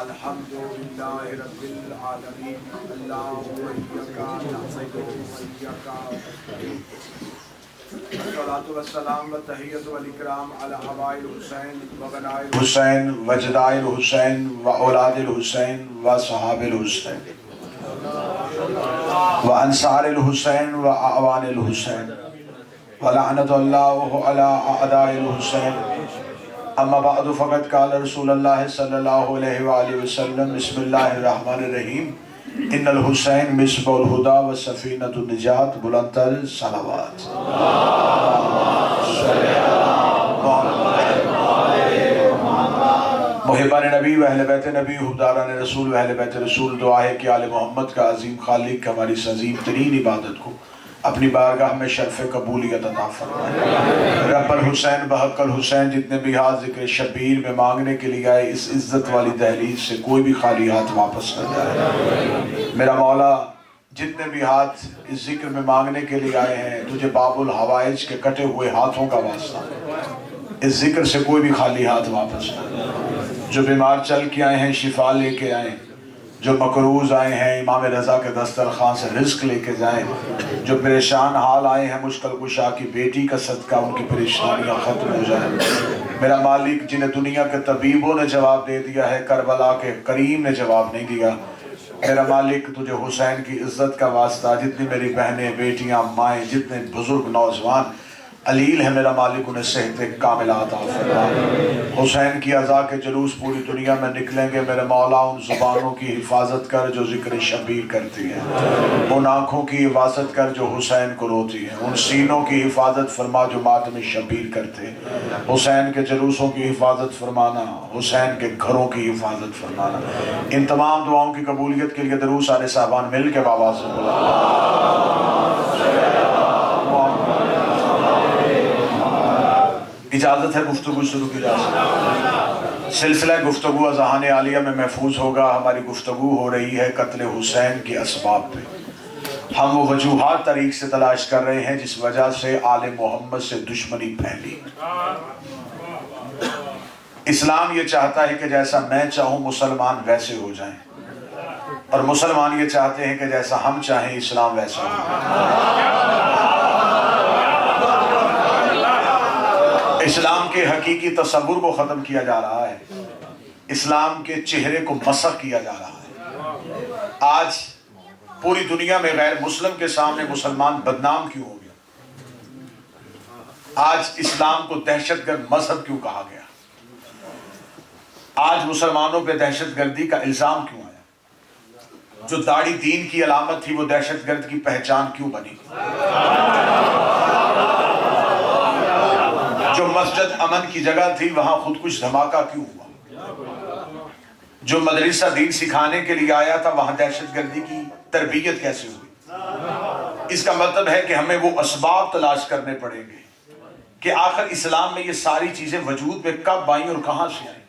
الحمدللہ رب العالمین اللہم ایاک نعبد و ایاک نستعین الصلاۃ والسلام والتحیۃ والاکرام علی آباء الحسین وبناء الحسین وجداء الحسین واولاد الحسین وصحاب الحسین وانصار الحسین واعوان الحسین ولعنۃ اللہ علی اعداء الحسین اما بعد فقد قال رسول اللہ صلی اللہ علیہ وآلہ وسلم بسم اللہ الرحمن الرحیم ان الحسین مصباح الہدی و سفینۃ النجات بلندتر صلوات محبان نبی و اہل بیت نبی حبداران رسول و اہل بیت رسول دعا ہے کہ آل محمد کا عظیم خالق ہماری اس عظیم ترین عبادت کو اپنی بارگاہ میں شرف قبولیت عطا فرمائے۔ رب الحسین بحق الحسین جتنے بھی ہاتھ ذکر شبیر میں مانگنے کے لیے آئے اس عزت والی دہلیز سے کوئی بھی خالی ہاتھ واپس نہ جائے۔ میرا مولا جتنے بھی ہاتھ اس ذکر میں مانگنے کے لیے آئے ہیں تجھے باب الحوائج کے کٹے ہوئے ہاتھوں کا واسطہ اس ذکر سے کوئی بھی خالی ہاتھ واپس نہ جائے۔ جو بیمار چل کے آئے ہیں شفا لے کے آئیں، جو مقروض آئے ہیں امام رضا کے دسترخوان سے رزق لے کے جائیں، جو پریشان حال آئے ہیں مشکل کشا کی بیٹی کا صدقہ ان کی پریشانیاں ختم ہو جائیں۔ میرا مالک جنہیں دنیا کے طبیبوں نے جواب دے دیا ہے کربلا کے کریم نے جواب نہیں دیا، میرا مالک تجھے حسین کی عزت کا واسطہ جتنی میری بہنیں بیٹیاں مائیں جتنے بزرگ نوجوان علیل ہے میرا مالک انہیں صحت کاملہ عطا فرما۔ حسین کی عزا کے جلوس پوری دنیا میں نکلیں گے میرے مولا ان زبانوں کی حفاظت کر جو ذکر شبیر کرتی ہیں، ان آنکھوں کی حفاظت کر جو حسین کو روتی ہیں، ان سینوں کی حفاظت فرما جو ماتم شبیر کرتے ہیں، حسین کے جلوسوں کی حفاظت فرمانا، حسین کے گھروں کی حفاظت فرمانا۔ ان تمام دعاؤں کی قبولیت کے لیے درود سارے صاحبان مل کے بابا سے بولا۔ اجازت ہے گفتگو شروع کی جا سکتی۔ سلسلہ گفتگو اذہان عالیہ میں محفوظ ہوگا۔ ہماری گفتگو ہو رہی ہے قتل حسین کے اسباب پہ۔ ہم وہ وجوہات تاریخ سے تلاش کر رہے ہیں جس وجہ سے آل محمد سے دشمنی پھیلی۔ اسلام یہ چاہتا ہے کہ جیسا میں چاہوں مسلمان ویسے ہو جائیں، اور مسلمان یہ چاہتے ہیں کہ جیسا ہم چاہیں اسلام ویسا ہو جائے۔ اسلام کے حقیقی تصور کو ختم کیا جا رہا ہے، اسلام کے چہرے کو مسخ کیا جا رہا ہے۔ آج پوری دنیا میں غیر مسلم کے سامنے مسلمان بدنام کیوں ہو گیا؟ آج اسلام کو دہشت گرد مذہب کیوں کہا گیا؟ آج مسلمانوں پہ دہشت گردی کا الزام کیوں آیا؟ جو داڑھی دین کی علامت تھی وہ دہشت گرد کی پہچان کیوں بنی؟ جو مسجد امن کی جگہ تھی وہاں خودکش دھماکہ کیوں ہوا؟ جو مدرسہ دین سکھانے کے لیے آیا تھا وہاں دہشت گردی کی تربیت کیسے ہوئی؟ اس کا مطلب ہے کہ ہمیں وہ اسباب تلاش کرنے پڑیں گے کہ آخر اسلام میں یہ ساری چیزیں وجود میں کب آئیں اور کہاں سے آئیں۔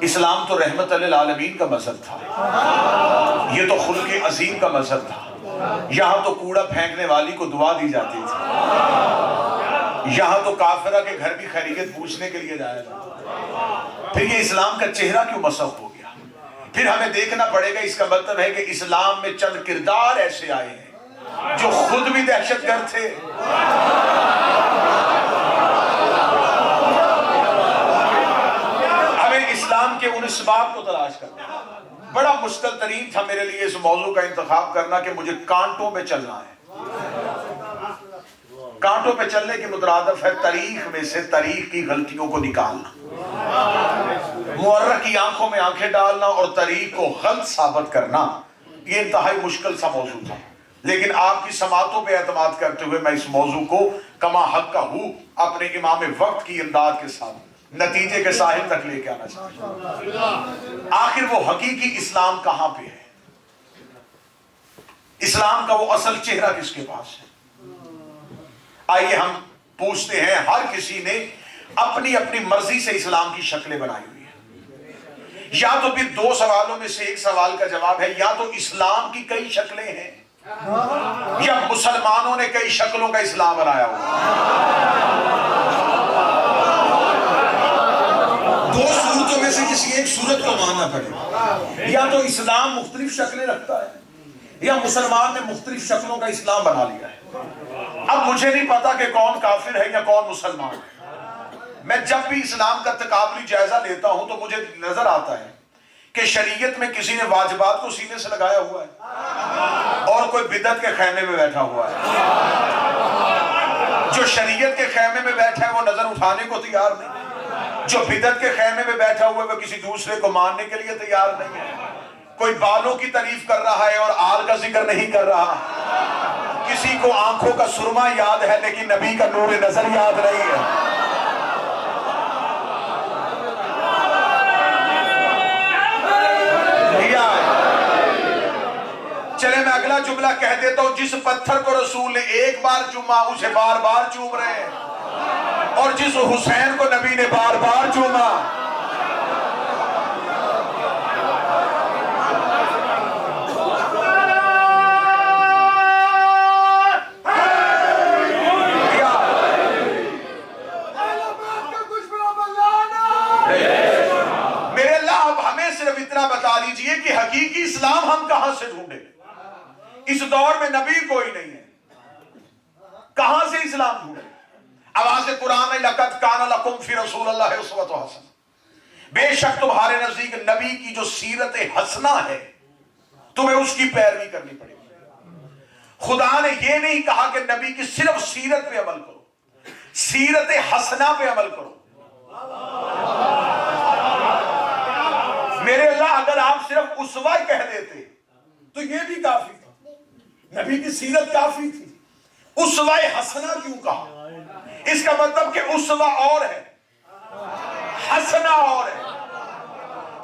اسلام تو رحمت للعالمین کا مذہب تھا، یہ تو خلق عظیم کا مذہب تھا، یہاں تو کوڑا پھینکنے والی کو دعا دی جاتی تھی، یہاں تو کافرہ کے گھر بھی خیریت پوچھنے کے لیے جایا جاتا۔ پھر یہ اسلام کا چہرہ کیوں مسخ ہو گیا؟ پھر ہمیں دیکھنا پڑے گا۔ اس کا مطلب ہے کہ اسلام میں چند کردار ایسے آئے ہیں جو خود بھی دہشت گرد تھے، ہمیں اسلام کے ان اسباب کو تلاش کرنا۔ بڑا مشکل ترین تھا میرے لیے اس موضوع کا انتخاب کرنا کہ مجھے کانٹوں پہ چلنا ہے۔ کانٹوں پہ چلنے کے مترادف ہے تاریخ میں سے تاریخ کی غلطیوں کو نکالنا، مورخ کی آنکھوں میں آنکھیں ڈالنا اور تاریخ کو غلط ثابت کرنا۔ یہ انتہائی مشکل سا موضوع تھا، لیکن آپ کی سماعتوں پہ اعتماد کرتے ہوئے میں اس موضوع کو کما حق کا ہوں اپنے امام وقت کی امداد کے ساتھ نتیجے کے ساحل تک لے کے آنا چاہتا ہوں۔ آخر وہ حقیقی اسلام کہاں پہ ہے؟ اسلام کا وہ اصل چہرہ کس کے پاس ہے؟ آئیے ہم پوچھتے ہیں، ہر کسی نے اپنی اپنی مرضی سے اسلام کی شکلیں بنائی ہوئی ہیں، یا تو پھر دو سوالوں میں سے ایک سوال کا جواب ہے، یا تو اسلام کی کئی شکلیں ہیں یا مسلمانوں نے کئی شکلوں کا اسلام بنایا ہوا۔ دو صورتوں میں سے کسی ایک صورت کو ماننا پڑے گا، یا تو اسلام مختلف شکلیں رکھتا ہے یا مسلمان نے مختلف شکلوں کا اسلام بنا لیا ہے۔ اب مجھے نہیں پتا کہ کون کافر ہے یا کون مسلمان ہے، میں جب بھی اسلام کا تقابلی جائزہ لیتا ہوں تو مجھے نظر آتا ہے کہ شریعت میں کسی نے واجبات کو سینے سے لگایا ہوا ہے اور کوئی بدعت کے خیمے میں بیٹھا ہوا ہے۔ جو شریعت کے خیمے میں بیٹھا ہے وہ نظر اٹھانے کو تیار نہیں، جو بدعت کے خیمے میں بیٹھا ہوا ہے وہ کسی دوسرے کو ماننے کے لیے تیار نہیں ہے۔ کوئی بالوں کی تعریف کر رہا ہے اور آل کا ذکر نہیں کر رہا، کسی کو آنکھوں کا سرما یاد ہے لیکن نبی کا نور نظر یاد نہیں ہے۔ چلے میں اگلا جملہ کہہ دیتا ہوں، جس پتھر کو رسول نے ایک بار چوما اسے بار بار چوم رہے ہیں، اور جس حسین کو نبی نے بار بار چوما۔ میرے اللہ اب ہمیں صرف اتنا بتا دیجئے کہ حقیقی اسلام ہم کہاں سے ڈھونڈیں؟ اس دور میں نبی کوئی نہیں ہے، کہاں سے اسلام ڈھونڈیں؟ آواز قرآن ہے، لَقَدْ كَانَ لَكُمْ فِي رَسُولِ اللَّهِ أُسْوَةٌ حَسَنَةٌ، بے شک تمہارے نزدیک نبی کی جو سیرت حسنہ ہے تمہیں اس کی پیروی کرنی پڑے گی۔ خدا نے یہ نہیں کہا کہ نبی کی صرف سیرت پہ عمل کرو، سیرت حسنہ پہ عمل کرو۔ میرے اللہ اگر آپ صرف اسوہ کہہ دیتے تو یہ بھی کافی تھا، نبی کی سیرت کافی تھی، اسوہ حسنہ کیوں کہا؟ اس کا مطلب کہ اسوہ اور ہے، حسنہ اور ہے،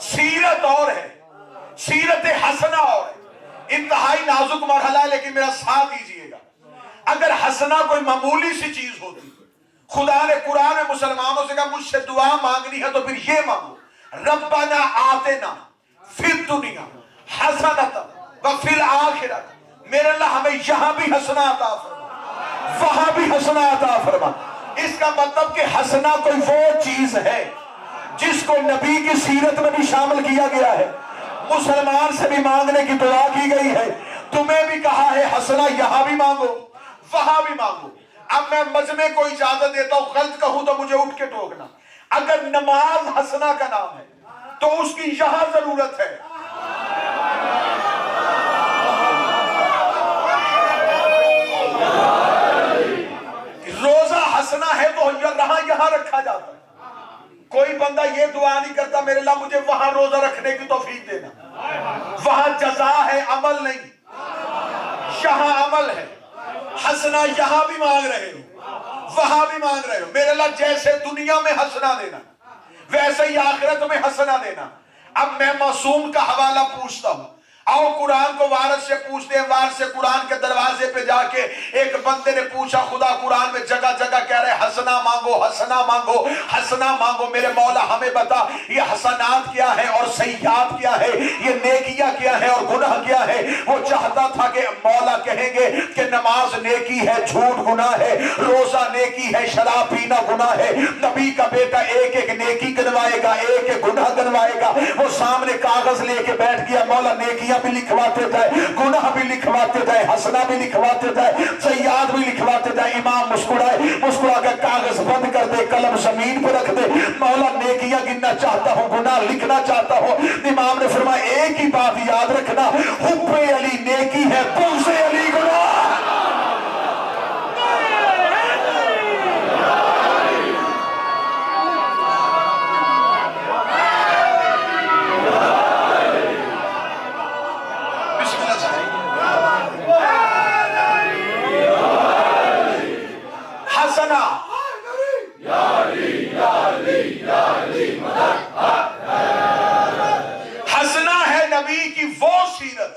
سیرت اور ہے، سیرت حسنہ اور ہے۔ انتہائی نازک مرحلہ ہے لیکن میرا ساتھ دیجئے گا، اگر حسنہ کوئی معمولی سی چیز ہوتی، خدا نے قرآن میں مسلمانوں سے کہا مجھ سے دعا مانگنی ہے تو پھر یہ مانگو، ربنا آتنا فی الدنیا حسنۃ وفی الآخرۃ، میرے اللہ ہمیں یہاں بھی حسنہ عطا فرما، وہاں بھی حسنہ عطا فرما۔ اس کا مطلب کہ حسنہ کوئی وہ چیز ہے جس کو نبی کی سیرت میں بھی شامل کیا گیا ہے، مسلمان سے بھی مانگنے کی دعا کی گئی ہے، تمہیں بھی کہا ہے حسنہ یہاں بھی مانگو وہاں بھی مانگو۔ اب میں مجمع کو اجازت دیتا ہوں، غلط کہوں تو مجھے اٹھ کے ٹوکنا، اگر نماز حسنہ کا نام ہے تو اس کی یہاں ضرورت ہے۔ روزہ حسنہ ہے تو یہاں رکھا جاتا ہے، کوئی بندہ یہ دعا نہیں کرتا میرے اللہ مجھے وہاں روزہ رکھنے کی توفیق دینا، وہاں جزا ہے عمل نہیں، یہاں عمل ہے۔ حسنہ یہاں بھی مانگ رہے ہو وہاں بھی مانگ رہے ہو، میرے اللہ جیسے دنیا میں حسنہ دینا ویسے ہی آخرت میں حسنہ دینا۔ اب میں معصوم کا حوالہ پوچھتا ہوں، آؤ قرآن کو وارث سے پوچھتے ہیں۔ وارث سے قرآن کے دروازے پہ جا کے ایک بندے نے پوچھا، خدا قرآن میں جگہ جگہ کہہ رہے حسنہ مانگو حسنہ مانگو حسنہ مانگو، میرے مولا ہمیں بتا یہ حسنات کیا ہے اور سیئات کیا ہے، یہ نیکیاں کیا ہے اور گناہ کیا ہے۔ وہ چاہتا تھا کہ مولا کہیں گے کہ نماز نیکی ہے جھوٹ گناہ ہے، روزہ نیکی ہے شراب پینا گناہ ہے۔ نبی کا بیٹا ایک ایک نیکی گنوائے گا، ایک ایک گناہ گنوائے گا۔ وہ سامنے کاغذ لے کے بیٹھ گیا، مولا نیکیاں بھی لکھواتے جائے، گناہ بھی لکھواتے جائے، حسنہ بھی لکھواتے جائے، سیئات بھی لکھواتے جائے۔ امام مسکرائے، مسکرا کے کاغذ بند کر دے، قلم زمین پہ رکھ دے، مولا نیکیاں گننا چاہتا ہوں گناہ لکھنا چاہتا ہوں۔ امام نے فرمایا ایک ہی بات یاد رکھنا، حب علی نیکی ہے، بغض علی گناہ۔ حسنہ ہے نبی کی وہ سیرت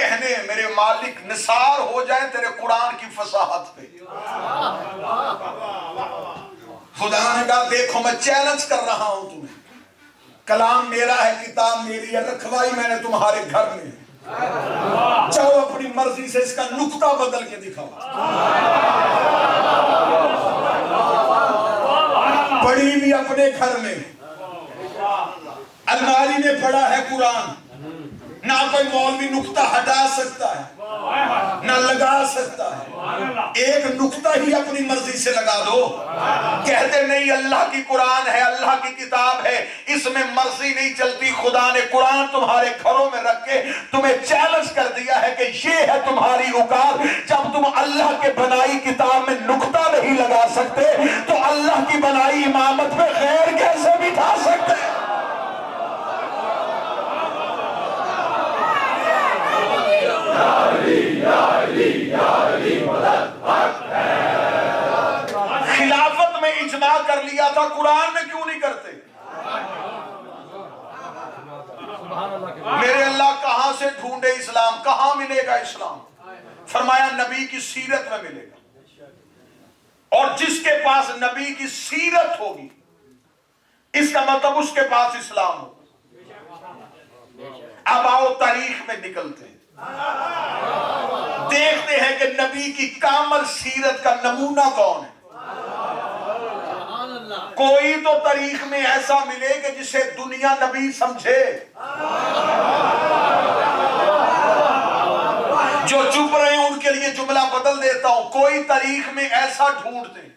کہنے میرے مالک نثار ہو جائے تیرے قرآن کی فصاحت پہ. خدا نے کہا دیکھو میں چیلنج کر رہا ہوں تمہیں، کلام میرا ہے، کتاب میری ہے، رکھوائی میں نے تمہارے گھر میں، چاہو اپنی مرضی سے اس کا نقطہ بدل کے دکھاؤ. پڑھی بھی اپنے گھر میں، الماری میں پڑا ہے قرآن، نہ کوئی مولوی نقطہ ہٹا سکتا ہے نہ لگا سکتا ہے، ایک نقطہ ہی اپنی مرضی سے لگا دو. کہتے نہیں اللہ کی قرآن ہے، اللہ کی کتاب ہے، اس میں مرضی نہیں چلتی. خدا نے قرآن تمہارے گھروں میں رکھ کے تمہیں چیلنج کر دیا ہے کہ یہ ہے تمہاری اوقات. جب تم اللہ کے بنائی کتاب میں نقطہ نہیں لگا سکتے تو اللہ کی بنائی امامت میں غیر کیسے بٹھا سکتے؟ خلافت میں اجماع کر لیا تھا، قرآن میں کیوں نہیں کرتے؟ میرے اللہ کہاں سے ڈھونڈے اسلام، کہاں ملے گا اسلام؟ فرمایا نبی کی سیرت میں ملے گا. اور جس کے پاس نبی کی سیرت ہوگی اس کا مطلب اس کے پاس اسلام ہوگا. اب آؤ تاریخ میں نکلتے ہیں، دیکھتے ہیں کہ نبی کی کامل سیرت کا نمونہ کون ہے. کوئی تو تاریخ میں ایسا ملے کہ جسے دنیا نبی سمجھے. جو چپ رہے ہیں ان کے لیے جملہ بدل دیتا ہوں، کوئی تاریخ میں ایسا ڈھونڈ دے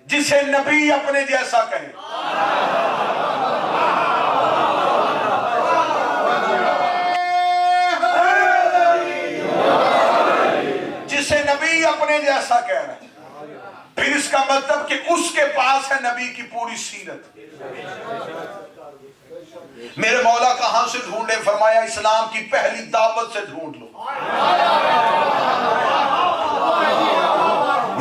جسے نبی اپنے جیسا کہے. جسے نبی اپنے جیسا کہہ رہے ہیں، پھر اس کا مطلب کہ اس کے پاس ہے نبی کی پوری سیرت. میرے مولا کہاں سے ڈھونڈے؟ فرمایا اسلام کی پہلی دعوت سے ڈھونڈ لو.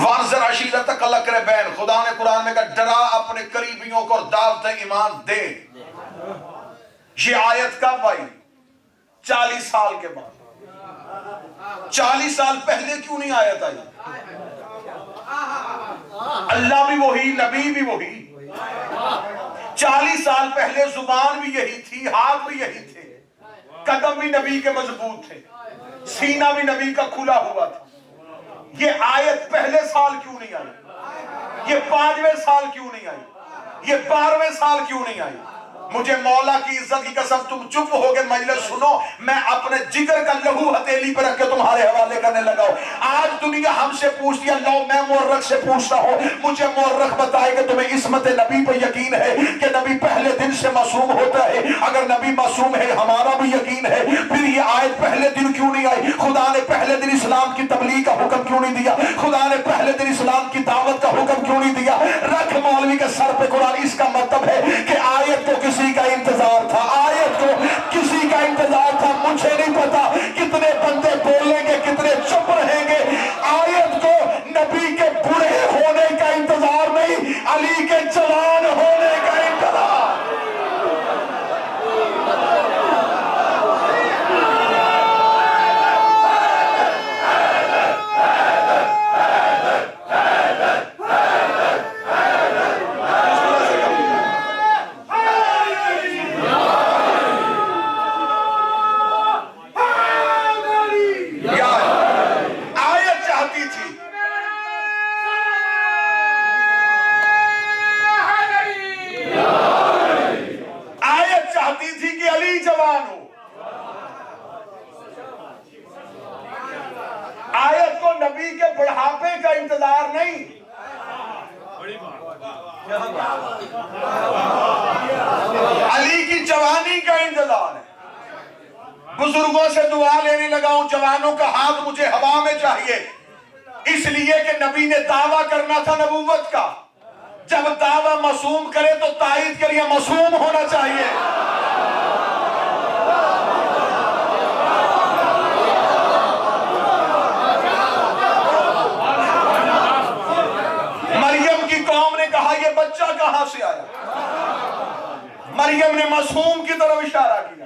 وانذر عشیرتک الاقربین، خدا نے قرآن میں کہا ڈرا اپنے قریبیوں کو اور دعوت ایمان دے. یہ آیت کب آئی؟ 40 سال کے بعد. 40 سال پہلے کیوں نہیں آیت آئی؟ اللہ بھی وہی، نبی بھی وہی. 40 سال پہلے زبان بھی یہی تھی، ہاتھ بھی یہی تھے، قدم بھی نبی کے مضبوط تھے، سینہ بھی نبی کا کھلا ہوا تھا. یہ آیت پہلے سال کیوں نہیں آئی؟ یہ 5ویں سال کیوں نہیں آئی؟ یہ 12ویں سال کیوں نہیں آئی؟ مجھے مولا کی عزت کی قسم تم چپ ہو کے مجلس سنو، میں اپنے جگر کا لہو ہتھیلی پر رکھ کے تمہارے حوالے کرنے لگا ہوں. آج دنیا ہم سے پوچھتی ہے، لو میں مورخ سے پوچھتا ہوں، مجھے مورخ بتائے کہ تمہیں عصمت نبی پر یقین ہے کہ نبی پہلے دن سے معصوم ہوتا ہے؟ اگر نبی معصوم ہے ہمارا بھی یقین ہے، پھر یہ آیت پہلے دن کیوں نہیں آئی؟ خدا نے پہلے دن اسلام کی تبلیغ کا حکم کیوں نہیں دیا؟ خدا نے پہلے دن اسلام کی دعوت کا حکم کیوں نہیں دیا؟ رکھ مولوی کے سر پہ قرآن. اس کا مطلب ہے کہ آیت کو کسی کا انتظار تھا، آیت کو کسی کا انتظار تھا. مجھے نہیں پتا کتنے بندے بولیں گے کتنے چپ رہیں گے. آیت کو نبی کے بوڑھے ہونے کا انتظار نہیں، علی کے جوان ہونے کا انتظار. نبی کے بڑھاپے کا انتظار نہیں، علی کی جوانی کا انتظار ہے. بزرگوں سے دعا لینے لگا ہوں، جوانوں کا ہاتھ مجھے ہوا میں چاہیے، اس لیے کہ نبی نے دعویٰ کرنا تھا نبوت کا. جب دعویٰ معصوم کرے تو تائید کے لیے معصوم ہونا چاہیے. بچہ کہاں سے آیا؟ مریم نے معصوم کی طرف اشارہ کیا.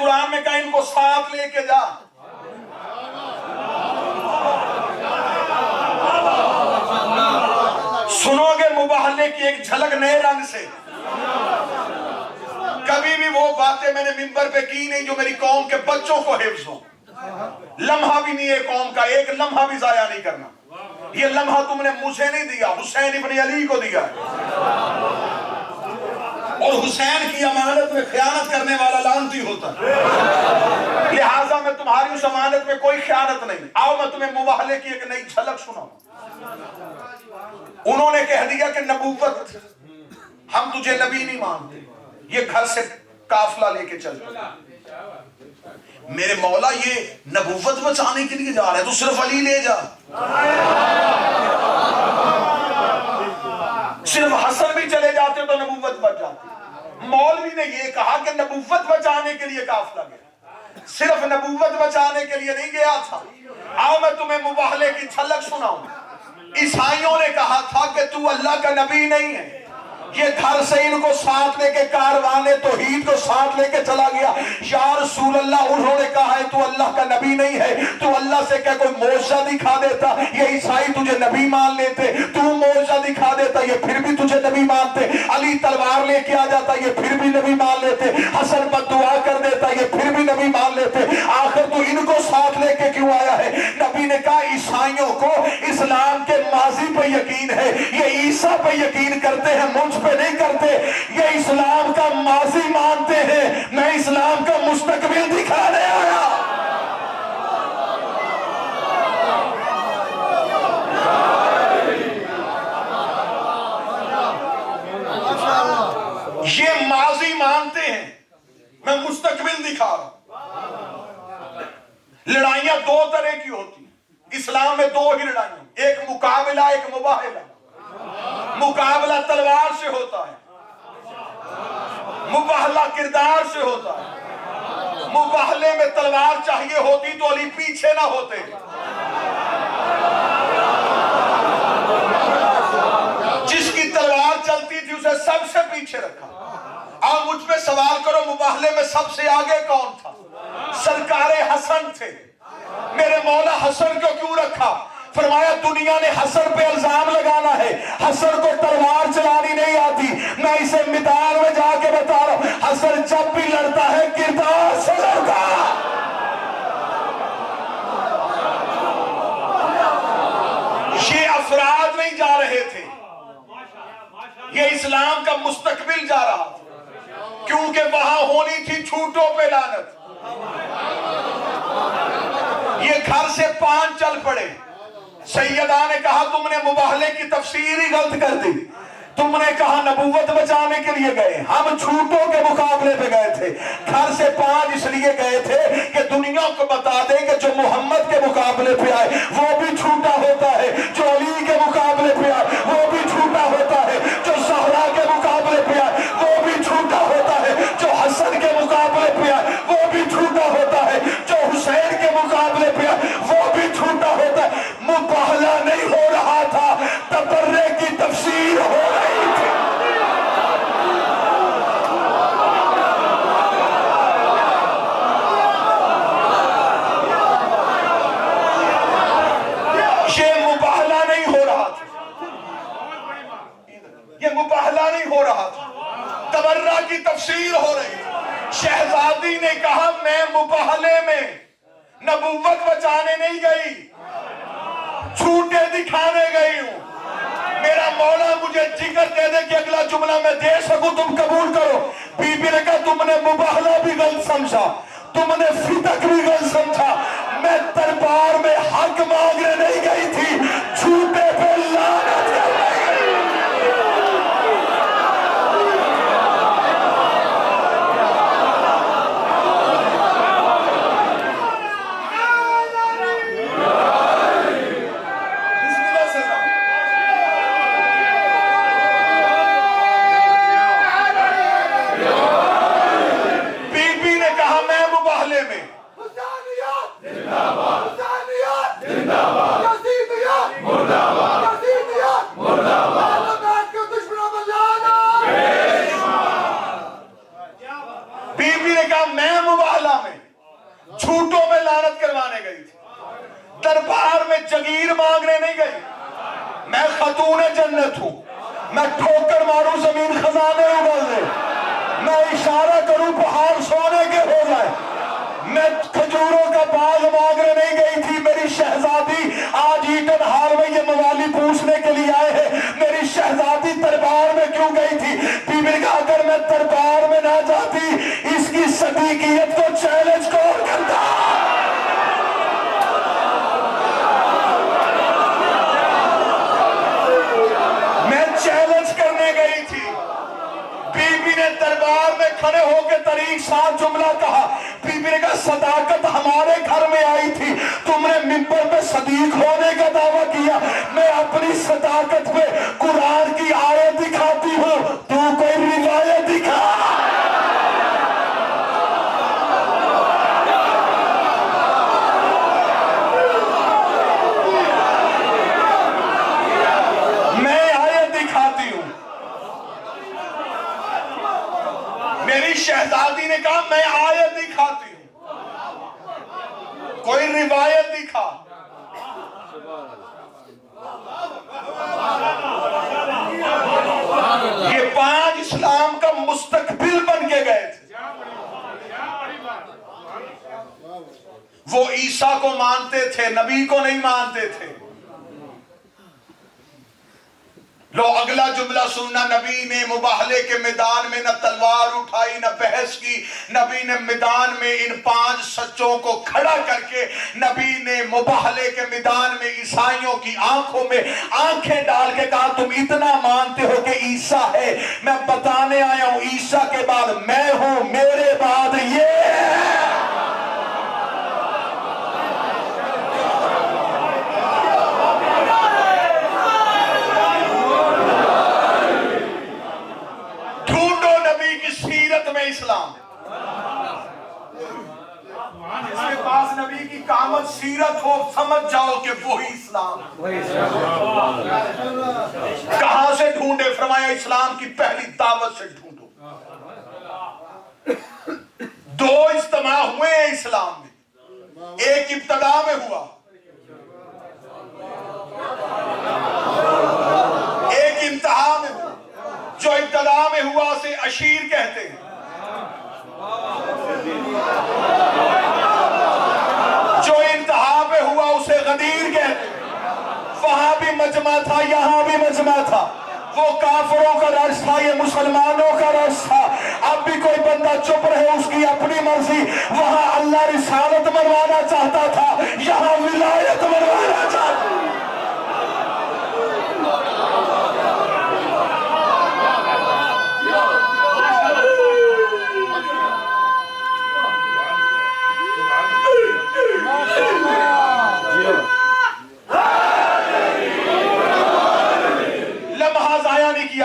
قرآن میں کہا ان کو ساتھ لے کے جا. سنو گے مباہلے کی ایک جھلک نئے رنگ سے. کبھی بھی وہ باتیں میں نے منبر پہ کی نہیں جو میری قوم کے بچوں کو حفظ ہوں. لمحہ بھی نہیں ہے قوم کا، ایک لمحہ بھی ضائع نہیں کرنا. یہ لمحہ تم نے مجھے نہیں دیا، حسین ابن علی کو دیا ہے. اور حسین کی امانت میں خیانت کرنے والا لعنتی ہوتا ہے. لہٰذا میں تمہاری اس امانت میں کوئی خیانت نہیں. آؤ میں تمہیں مباہلے کی ایک نئی جھلک سناؤں. انہوں نے کہہ دیا کہ نبوت، ہم تجھے نبی نہیں مانتے، یہ گھر سے قافلہ لے کے چلتے. میرے مولا یہ نبوت بچانے کے لیے جا رہے ہیں، تو صرف علی لے جا. صرف حسن بھی چلے جاتے تو نبوت بچ جاتی. مولوی نے یہ کہا کہ نبوت بچانے کے لیے قافلہ گیا، صرف نبوت بچانے کے لیے نہیں گیا تھا. آؤ میں تمہیں مباہلے کی جھلک سناؤں. عیسائیوں نے کہا تھا کہ تو اللہ کا نبی نہیں ہے. یہ گھر سے ان کو ساتھ لے کے کاروان توحید کو ساتھ لے کے چلا گیا. یا رسول اللہ، انہوں نے کہا ہے تو اللہ کا نبی نہیں ہے، تو اللہ سے کیا کوئی معجزہ دکھا دیتا. یہ عیسائی تجھے نبی مان لیتے، تو معجزہ دکھا دیتا یہ پھر بھی تجھے نبی مانتے. علی تلوار لے کے آ جاتا یہ پھر بھی نبی مان لیتے. حسن بد دعا کر دیتا یہ پھر بھی نبی مان لیتے. آخر تو ان کو ساتھ لے کے کیوں آیا ہے؟ نبی نے کہا عیسائیوں کو اسلام کے ماضی پہ یقین ہے، یہ عیسیٰ پہ یقین کرتے ہیں، مجھ پہ نہیں کرتے. یہ اسلام کا ماضی مانتے ہیں، میں اسلام کا مستقبل دکھانے آیا. یہ ماضی مانتے ہیں، میں مستقبل دکھا رہا ہوں. لڑائیاں دو طرح کی ہوتی ہیں اسلام میں، دو ہی لڑائیاں، ایک مقابلہ ایک مباہلہ. مقابلہ تلوار سے ہوتا ہے، مباہلہ کردار سے ہوتا ہے. مباہلے میں تلوار چاہیے ہوتی تو علی پیچھے نہ ہوتے. جس کی تلوار چلتی تھی اسے سب سے پیچھے رکھا. آپ مجھ پہ سوال کرو مباہلے میں سب سے آگے کون تھا؟ سرکار حسن تھے. میرے مولا حسن کو کیوں رکھا؟ فرمایا دنیا نے حسن پہ الزام لگانا ہے، حسن کو تلوار چلانی نہیں آتی. میں اسے میدان میں جا کے بتا رہا ہوں، حسن جب بھی لڑتا ہے کردار سے لڑتا. یہ افراد نہیں جا رہے تھے، یہ اسلام کا مستقبل جا رہا تھا. کیونکہ وہاں ہونی تھی جھوٹوں پہ لعنت. یہ گھر سے پان چل پڑے. سیدہ نے کہا تم نے مباہلے کی تفسیر ہی غلط کر دی. تم نے کہا نبوت بچانے کے لیے گئے، ہم جھوٹوں کے مقابلے پہ گئے تھے. گھر سے پان اس لیے گئے تھے کہ دنیا کو بتا دیں کہ جو محمد کے مقابلے پہ آئے وہ بھی جھوٹا ہوتا ہے، جو علی کے مقابلے پہ آئے وہ بھی جھوٹا ہوتا ہے، جو زہرا کے مقابلے پہ آئے وہ بھی جھوٹا ہوتا ہے، جو حسن کے مقابلے پہ آئے وہ بھی جھوٹا ہوتا ہے، جو حسین کے مقابلے پہ آئے وہ بھی جھوٹا ہوتا ہے. مباہلہ نہیں ہو رہا تھا، تبرے کی تفسیر ہو رہی تھی. یہ مباہلہ نہیں ہو رہا تھا، یہ مباہلہ نہیں ہو رہا تھا، تبرہ کی تفسیر ہو رہی تھی. شہزادی نے کہا میں مباہلے میں نبوت بچانے نہیں گئی، جھوٹے دکھانے گئی ہوں. میرا مولا مجھے جگر دے دے کہ اگلا جملہ میں دے سکوں تم قبول کرو. بی بی نے کہا تم نے مباہلہ بھی غلط سمجھا، تم نے فتق بھی غلط سمجھا. میں دربار میں حق مانگنے نہیں گئی تھی، جھوٹے پہ لعنت کرنے گئی. جھوٹوں میں لعنت کروانے گئی تھی، دربار میں جگیر مانگنے نہیں گئی. میں خاتون جنت ہوں، میں ٹھوکر ماروں زمین خزانے اگل دے، میں اشارہ کروں پہاڑ سونے کے ہو جائے. میں کھجوروں کا باغ مانگنے نہیں گئی تھی. میری شہزادی آج ایٹن ہال میں یہ موالی پوچھنے کے لیے آئے ہیں میری شہزادی دربار میں کیوں گئی تھی. بی بی نے کہا اگر میں دربار میں نہ جاتی اس کی صدیقیت کو چیلنج کون کرتا. میں چیلنج کرنے گئی تھی. بی بی نے دربار میں کھڑے ہو کے طریق ساتھ جملہ کہا. بی بی نے کہا صداقت ہمارے گھر میں آئی تھی، تم نے منبر پہ صدیق ہونے کا دعویٰ کیا. میں اپنی صداقت پہ قرآن کی آیت دکھاتی ہوں، تو کوئی روایت دکھا. میں آیت دکھاتی ہوں. میری شہزادی نے کہا میں آیت دکھاتی ہوں، کوئی روایت دکھا. یہ 5 اسلام کا مستقبل بن کے گئے تھے. وہ عیسیٰ کو مانتے تھے، نبی کو نہیں مانتے تھے. لو اگلا جملہ سننا. نبی نے مباہلے کے میدان میں نہ تلوار اٹھائی نہ بحث کی. نبی نے میدان میں ان 5 سچوں کو کھڑا کر کے نبی نے مباہلے کے میدان میں عیسائیوں کی آنکھوں میں آنکھیں ڈال کے کہا تم اتنا مانتے ہو کہ عیسیٰ ہے، میں بتانے آیا ہوں عیسیٰ کے بعد میں ہوں، میرے بعد یہ ہے. میں اسلام جس کے پاس نبی کی کامل سیرت ہو سمجھ جاؤ کہ وہی اسلام. کہاں سے ڈھونڈے؟ فرمایا اسلام کی پہلی دعوت سے ڈھونڈو. 2 اجتماع ہوئے ہیں اسلام میں. ایک ابتدا میں ہوا، ایک انتہا میں ہوا. جو ابتدا میں ہوا اسے اشیر کہتے ہیں، جو انتہا پہ ہوا اسے غدیر کہتے ہیں. وہاں بھی مجمع تھا، یہاں بھی مجمع تھا. وہ کافروں کا رش تھا، یہ مسلمانوں کا رش تھا. اب بھی کوئی بندہ چپ رہے اس کی اپنی مرضی. وہاں اللہ رسالت منوانا چاہتا تھا، یہاں ولایت منوانا چاہتا تھا.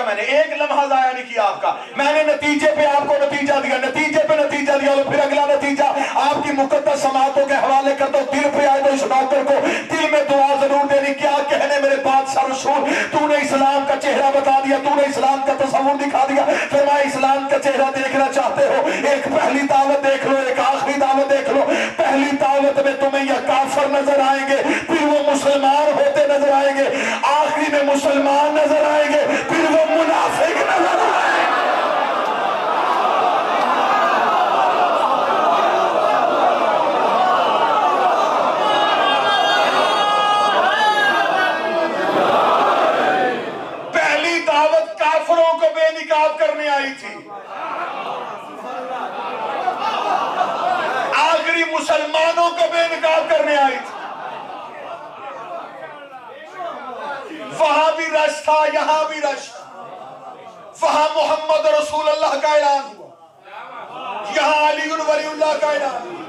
میں نے ایک لمحہ ضائع نہیں کیا آپ کا. میں نے نتیجے پہ آپ کو نتیجہ دیا، نتیجے پہ نتیجہ دیا، اور پھر اگلا نتیجہ آپ کی مقدس سماعتوں کے حوالے کر دو. دل پہ آئے تو اس ڈاکٹر کو دل میں دعا ضرور دینی. کیا کہنے میرے بادشاہ رسول، تو نے اسلام کا چہرہ بتا دیا، تو نے اسلام کا تصور دکھا دیا. فرمایا اسلام کا چہرہ دیکھنا چاہتے ہو، ایک پہلی دعوت دیکھ لو، ایک آخری دعوت دیکھ لو. پہلی دعوت میں تمہیں یہ کافر نظر آئیں گے، پھر وہ مسلمان ہوتے نظر آئیں گے. آخری میں مسلمان نظر آئیں گے، پھر وہ منافق نظر آئے. پہلی دعوت کافروں کو بے نقاب کرنے آئی تھی، آخری مسلمانوں کو بے نقاب کرنے آئی تھی. وہاں بھی رش تھا، یہاں بھی رش تھا. وہاں محمد رسول اللہ کا اعلان ہوا، یہاں علی ولی اللہ کا اعلان ہوا.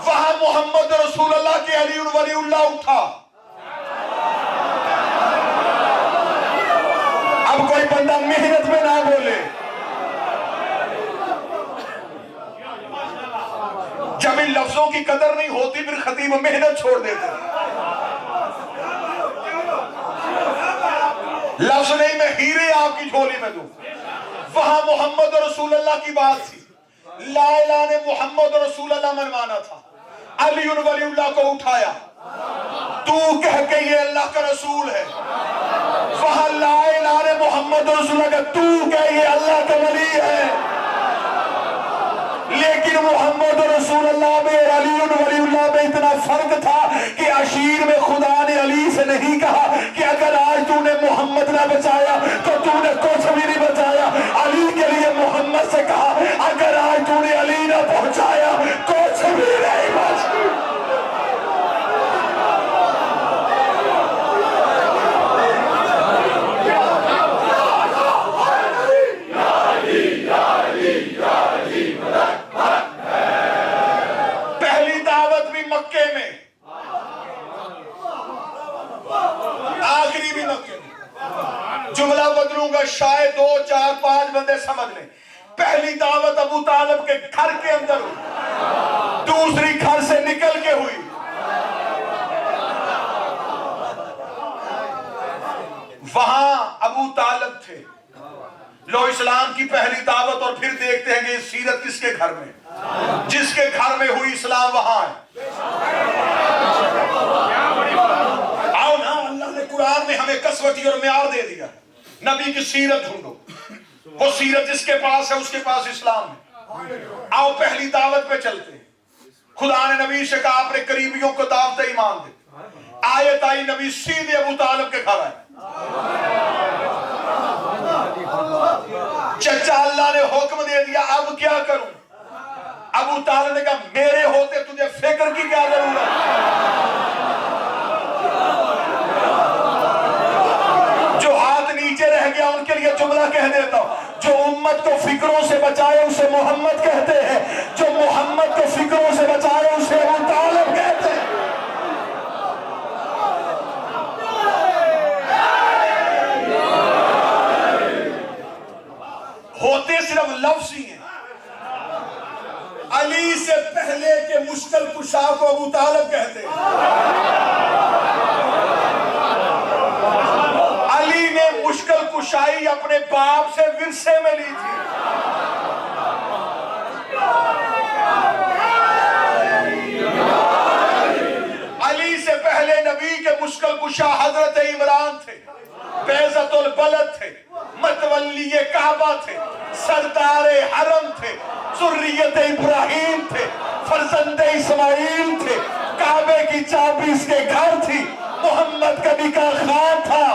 وہاں محمد رسول اللہ کے علی ولی اللہ اٹھا. اب کوئی بندہ محنت میں نہ بولے. جب ان لفظوں کی قدر نہیں ہوتی پھر خطیب محنت چھوڑ دیتے. لفظ نہیں میں ہیرے آپ کی جھولی میں دوں. وہاں محمد رسول اللہ کی بات تھی، لا الہ نے محمد رسول اللہ منوانا تھا. علی ولی اللہ کو اٹھایا، تو کہہ کے یہ اللہ کا رسول ہے، وہاں لا الہ الا محمد رسول اللہ، تو کہہ یہ اللہ کا ولی ہے، لیکن محمد رسول اللہ میں اور علی ولی اللہ میں اتنا فرق تھا کہ عشیر میں خدا نے علی سے نہیں کہا کہ اگر آج تو نے محمد نہ بچایا تو تو نے کچھ بھی نہیں بچایا، علی کے لیے محمد سے کہا اگر آج تو نے علی نہ پہنچایا کچھ بھی نہیں بچا۔ پہلی دعوت بھی مکے میں، آخری بھی مکے میں۔ جملہ بدلوں گا، شاید 2 4 5 بندے سمجھ لیں۔ پہلی دعوت ابو طالب کے گھر کے اندر ہوئی، دوسری گھر سے نکل کے ہوئی۔ وہاں ابو طالب تھے، لو اسلام کی پہلی دعوت، اور پھر دیکھتے ہیں کہ یہ سیرت کس کے گھر میں، جس کے گھر میں ہوئی اسلام وہاں ہے۔ آؤ نا، اللہ نے قرآن میں ہمیں کسوٹی اور معیار دے دیا، نبی کی سیرت ڈھونڈو، وہ سیرت جس کے پاس ہے اس کے پاس اسلام ہے۔ آؤ پہلی دعوت پہ چلتے ہیں۔ خدا نے نبی سے کہا اپنے قریبیوں کو دعوت ایمان دے، آیت آئی، نبی سیدھے ابو طالب کے گھر آئے۔ چچا اللہ نے حکم دے دیا، اب کیا کروں؟ ابو طالب نے کہا میرے ہوتے تجھے فکر کی کیا ضرورت؟ جو ہاتھ نیچے رہ گیا ان کے لیے جملہ کہہ دیتا ہوں، جو امت کو فکروں سے بچائے اسے محمد کہتے ہیں، جو محمد کو فکروں سے بچائے اسے ابو طالب کہتے ہیں۔ ہوتے صرف لفظ ہی ہیں۔ علی سے پہلے کے مشکل کشا کو ابو طالب کہتے ہیں۔ علی نے مشکل کشائی اپنے باپ سے ورثے میں لی تھی۔ علی سے پہلے نبی کے مشکل کشا حضرت عمران تھے، بیضۃ البلد تھے، متولی کعبہ تھے، سردار حرم تھے، ذریت ابراہیم تھے، فرزند اسماعیل تھے، کعبے کی چابی اس کے گھر تھی، محمد کا نکاح خان تھا،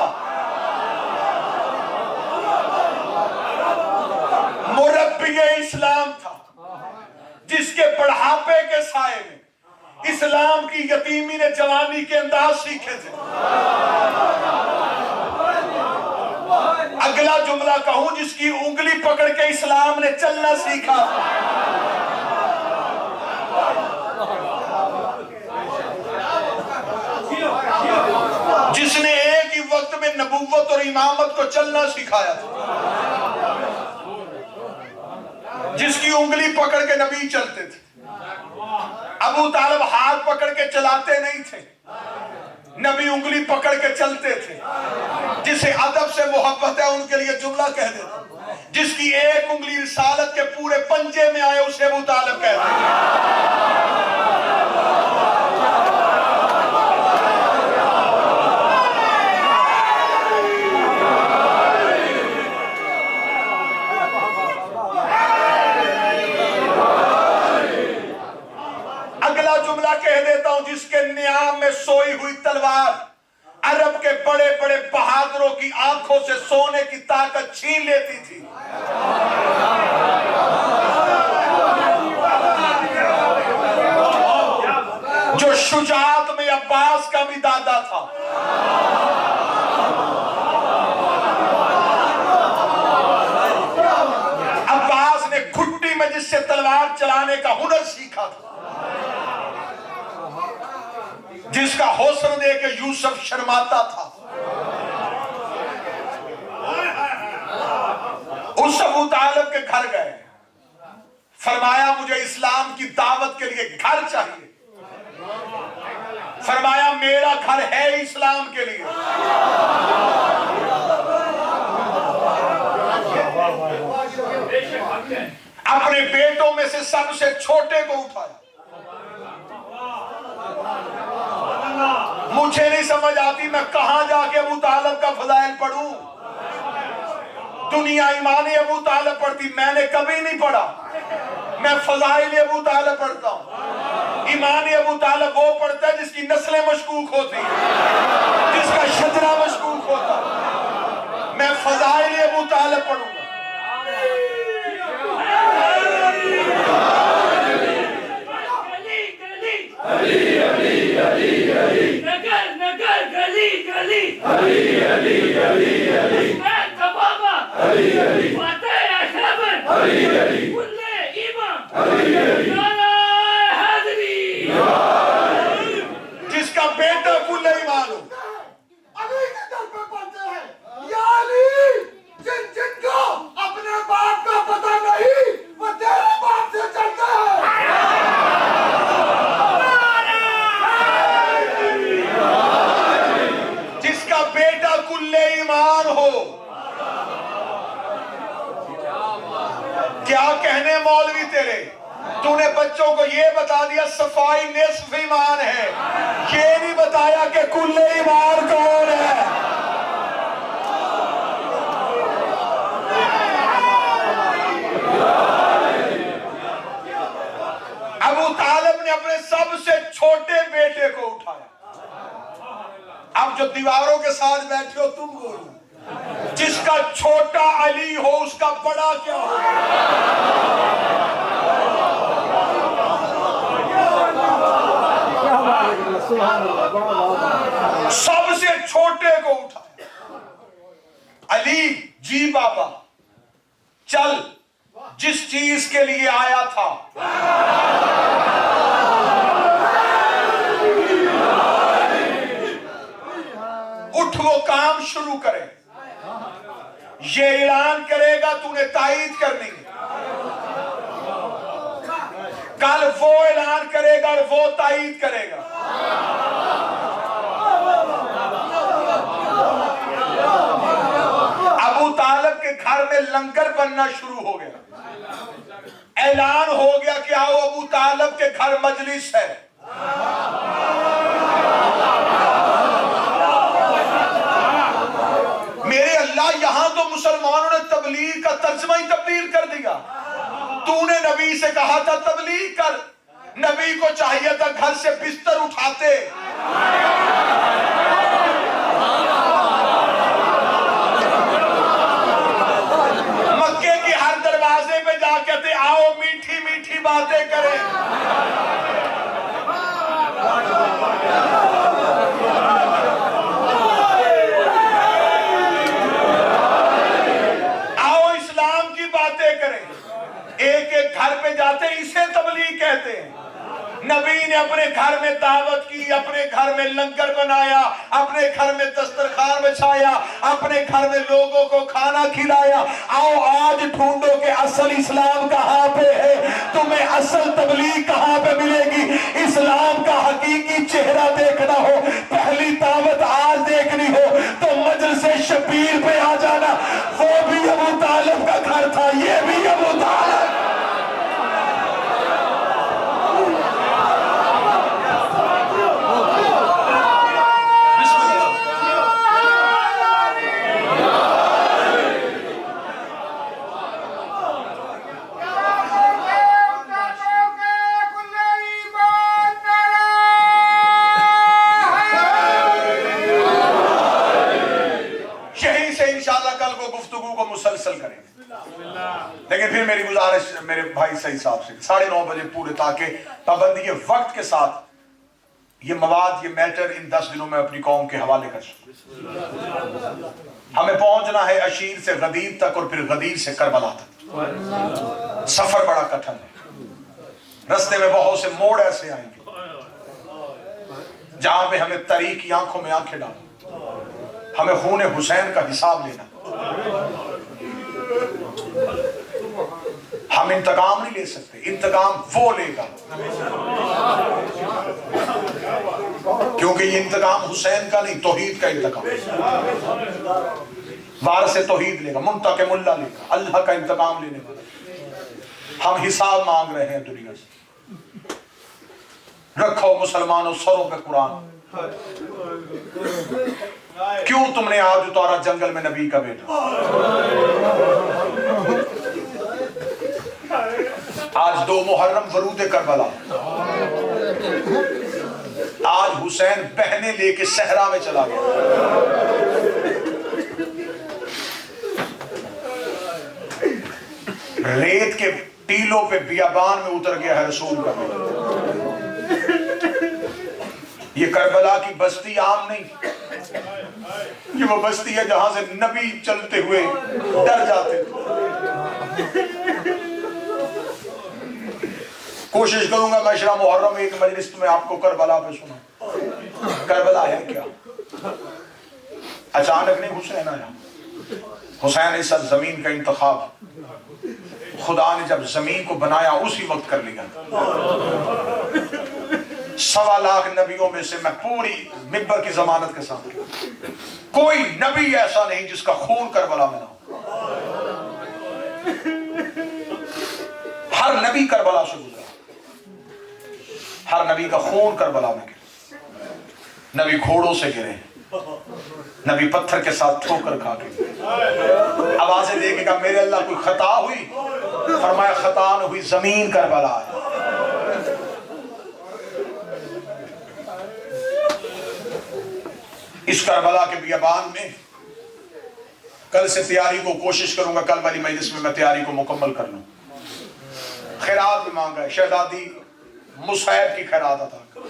مربی اسلام تھا، جس کے بڑھاپے کے سائے میں اسلام کی یتیمی نے جوانی کے انداز سیکھے تھے۔ اگلا جملہ کہوں، جس کی انگلی پکڑ کے اسلام نے چلنا سیکھا، جس نے ایک ہی وقت میں نبوت اور امامت کو چلنا سکھایا تھا، جس کی انگلی پکڑ کے نبی چلتے تھے۔ ابو طالب ہاتھ پکڑ کے چلاتے نہیں تھے، نبی انگلی پکڑ کے چلتے تھے۔ جسے ادب سے محبت ہے ان کے لیے جملہ کہہ دیتے، جس کی ایک انگلی رسالت کے پورے پنجے میں آئے اسے ابو طالب کہتے ہیں۔ اگلا جملہ کہہ دیتا ہوں، جس کے نیام میں سوئی ہوئی تلوار عرب کے بڑے بڑے بہادروں کی آنکھوں سے سونے کی طاقت چھین لیتی تھی۔ جو شجاعت میں عباس کا بھی دادا تھا۔ عباس نے گھٹی میں جس سے تلوار چلانے کا ہنر سیکھا تھا، جس کا حسن دے کے یوسف شرماتا تھا، اس ابو طالب کے گھر گئے، فرمایا مجھے اسلام کی دعوت کے لیے گھر چاہیے، فرمایا میرا گھر ہے اسلام کے لیے۔ اپنے بیٹوں میں سے سب سے چھوٹے کو اٹھایا، مجھے نہیں سمجھ آتی میں کہاں جا کے ابو طالب کا فضائل پڑھوں. دنیا ایمان ابو طالب پڑھتی، میں نے کبھی نہیں پڑھا. میں فضائل ابو طالب پڑھتا ہوں. ایمان ابو طالب وہ پڑھتا ہے جس کی نسلیں مشکوک ہوتی ہیں، جس کا شجرہ مشکوک ہوتا ہے. میں فضائل ابو طالب پڑھوں گا. جس کا بیٹا کل ایمان ہو. علی کے در پہ پڑھتے ہیں یا علی، جن جن کو اپنے باپ کا پتہ نہیں وہ تیرے باپ سے چلتے ہیں. جس کا بیٹا کل ایمان ہو. کیا کہنے مولوی تیرے، تو نے بچوں کو یہ بتا دیا صفائی نصف ایمان ہے، یہ نہیں بتایا کہ کل ایمان کون ہے. ابو طالب نے اپنے سب سے چھوٹے بیٹے کو اٹھایا. اب جو دیواروں کے ساتھ بیٹھے ہو تم بولو، جس کا چھوٹا علی ہو اس کا بڑا کیا ہو. سب سے چھوٹے کو اٹھایا. علی جی بابا چل، جس چیز کے لیے آیا تھا. اٹھ وہ کام شروع کرے. یہ اعلان کرے گا تو نے تائید کرنی ہے. کل وہ اعلان کرے گا اور وہ تائید کرے گا. ابو طالب کے گھر میں لنگر بننا شروع ہو گیا. اعلان ہو گیا کہ آؤ ابو طالب کے گھر مجلس ہے. میرے اللہ، یہاں تو مسلمانوں نے تبلیغ کا ترجمہ ہی تبدیل کر دیا. تو نے نبی سے کہا تھا تبلیغ کر، نبی کو چاہیے تھا گھر سے بستر اٹھاتے. مکے کی ہر دروازے پہ جا کہتے آؤ میٹھی میٹھی باتیں کریں. ایک ایک گھر پہ جاتے اسے تبلیغ کہتے ہیں. نبی نے اپنے گھر میں دعوت کی، اپنے گھر میں لنگر بنایا، اپنے گھر میں دسترخوان بچھایا، اپنے گھر میں لوگوں کو کھانا کھلایا. آؤ آج ڈھونڈو کہ اصل اسلام کہاں پہ ہے، تمہیں اصل تبلیغ کہاں پہ ملے گی. اسلام کا حقیقی چہرہ دیکھنا ہو، پہلی دعوت آج دیکھنی ہو تو مجلس شبیر پہ آ جانا. وہ بھی ابو طالب کا گھر تھا، یہ بھی ابو طالب. مسلسل کریں گے. لیکن پھر میری گزارش میرے بھائی صحیح صاحب سے 9:30 بجے پورے، تاکہ پابندی وقت کے ساتھ یہ مواد، یہ میٹر ان 10 دنوں میں اپنی قوم کے حوالے کر سکوں. ہمیں پہنچنا ہے اشیر سے غدیر تک اور پھر غدیر سے کربلا تک. سفر بڑا کٹھن ہے، رستے میں بہت سے موڑ ایسے آئیں گے جہاں پہ ہمیں طریق کی آنکھوں میں آنکھیں ڈالیں. ہمیں خون حسین کا حساب لینا. ہم انتقام نہیں لے سکتے، انتقام وہ لے گا، کیونکہ یہ انتقام حسین کا نہیں، توحید کا انتقام. وارث توحید لے گا، منتقم اللہ لے گا، اللہ کا انتقام لینے والا. ہم حساب مانگ رہے ہیں دنیا سے. رکھو مسلمانوں سروں پہ قرآن، کیوں تم نے آج اتارا جنگل میں نبی کا بیٹا؟ آج 2 محرم ورود کربلا، آج حسین بہنے لے کے صحرا میں چلا گیا۔ ریت کے ٹیلوں پہ بیابان میں اتر گیا ہے رسول کا بیٹا۔ یہ کربلا کی بستی عام نہیں، یہ وہ بستی ہے جہاں سے نبی چلتے ہوئے ڈر جاتے تھے۔ کوشش کروں گا میں شرح محرم ایک مجلس میں آپ کو کربلا پہ سنا۔ کربلا ہے کیا؟ اچانک نہیں حسین آیا، حسین اس زمین کا انتخاب خدا نے جب زمین کو بنایا اسی وقت کر لیا۔ 1.25 لاکھ نبیوں میں سے میں پوری منبر کی ضمانت کے ساتھ، کوئی نبی ایسا نہیں جس کا خون کربلا میں نہ ہو۔ ہر نبی کربلا سے گزرا، ہر نبی کا خون کربلا میں گرا۔ نبی گھوڑوں سے گرے، نبی پتھر کے ساتھ ٹھوکر کھا کے آوازیں دے کے کہا میرے اللہ کوئی خطا ہوئی؟ فرمایا خطا نہ ہوئی، زمین کربلا ہے۔ اس کربلا کے بیابان میں کل سے تیاری کو کوشش کروں گا، کل والی مجلس میں تیاری کو مکمل کر لوں۔ خیرات بھی مانگا ہے، شہزادی مصعب کی خیرات عطا کر،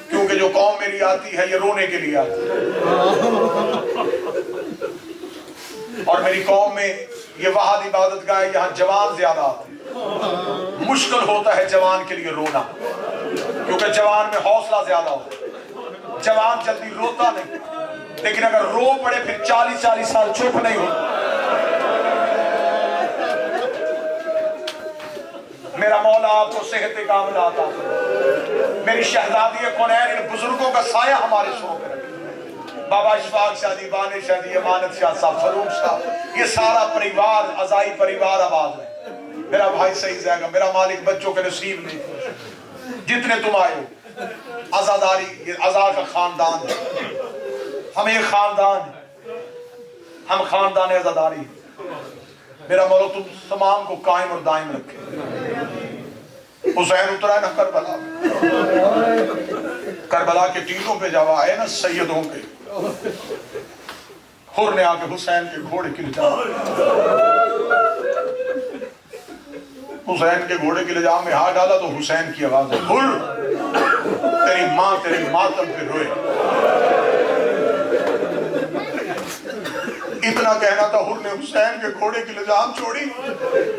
کیونکہ جو قوم میری آتی ہے یہ رونے کے لیے آتی ہے، اور میری قوم میں یہ وحد عبادت گاہ یہاں جوان زیادہ آتے ہیں۔ مشکل ہوتا ہے جوان کے لیے رونا، کیونکہ جوان میں حوصلہ زیادہ ہوتا ہے، جوان جلدی روتا نہیں، لیکن اگر رو پڑے پھر 40 سال چپ نہیں ہوتا۔ میرا مولا آپ کو صحت کاملہ عطا فرمائے، میری شہزادی کونین ان بزرگوں کا سایہ ہمارے سروں پہ رکھے۔ بابا اشفاق شاہ جی، بانِ شاہ جی، امانت شاہ صاحب، فروخ صاحب، یہ سارا پریوار عزائی پریوار آباد ہے۔ میرا بھائی صحیح جائے گا، میرا مالک بچوں کے نصیب نہیں، جتنے تم آئے ہو عزاداری، یہ عزا کا خاندان ہے، ہم ایک خاندان ہیں، ہم خاندان عزاداری۔ میرا مولا تم تمام کو قائم اور دائم رکھے۔ حسین اترا ہے نا کربلا، کربلا کے ٹیلوں پہ جب آئے نا سیدوں کے، حر نے آ کے حسین کے گھوڑے کے لجام، حسین کے گھوڑے کے لجام میں ہاتھ ڈالا تو حسین کی آواز ہے، حر تیری ماں تیری ماتم پہ روئے۔ اتنا کہنا تھا، حر نے حسین کے گھوڑے کی لجام چھوڑی،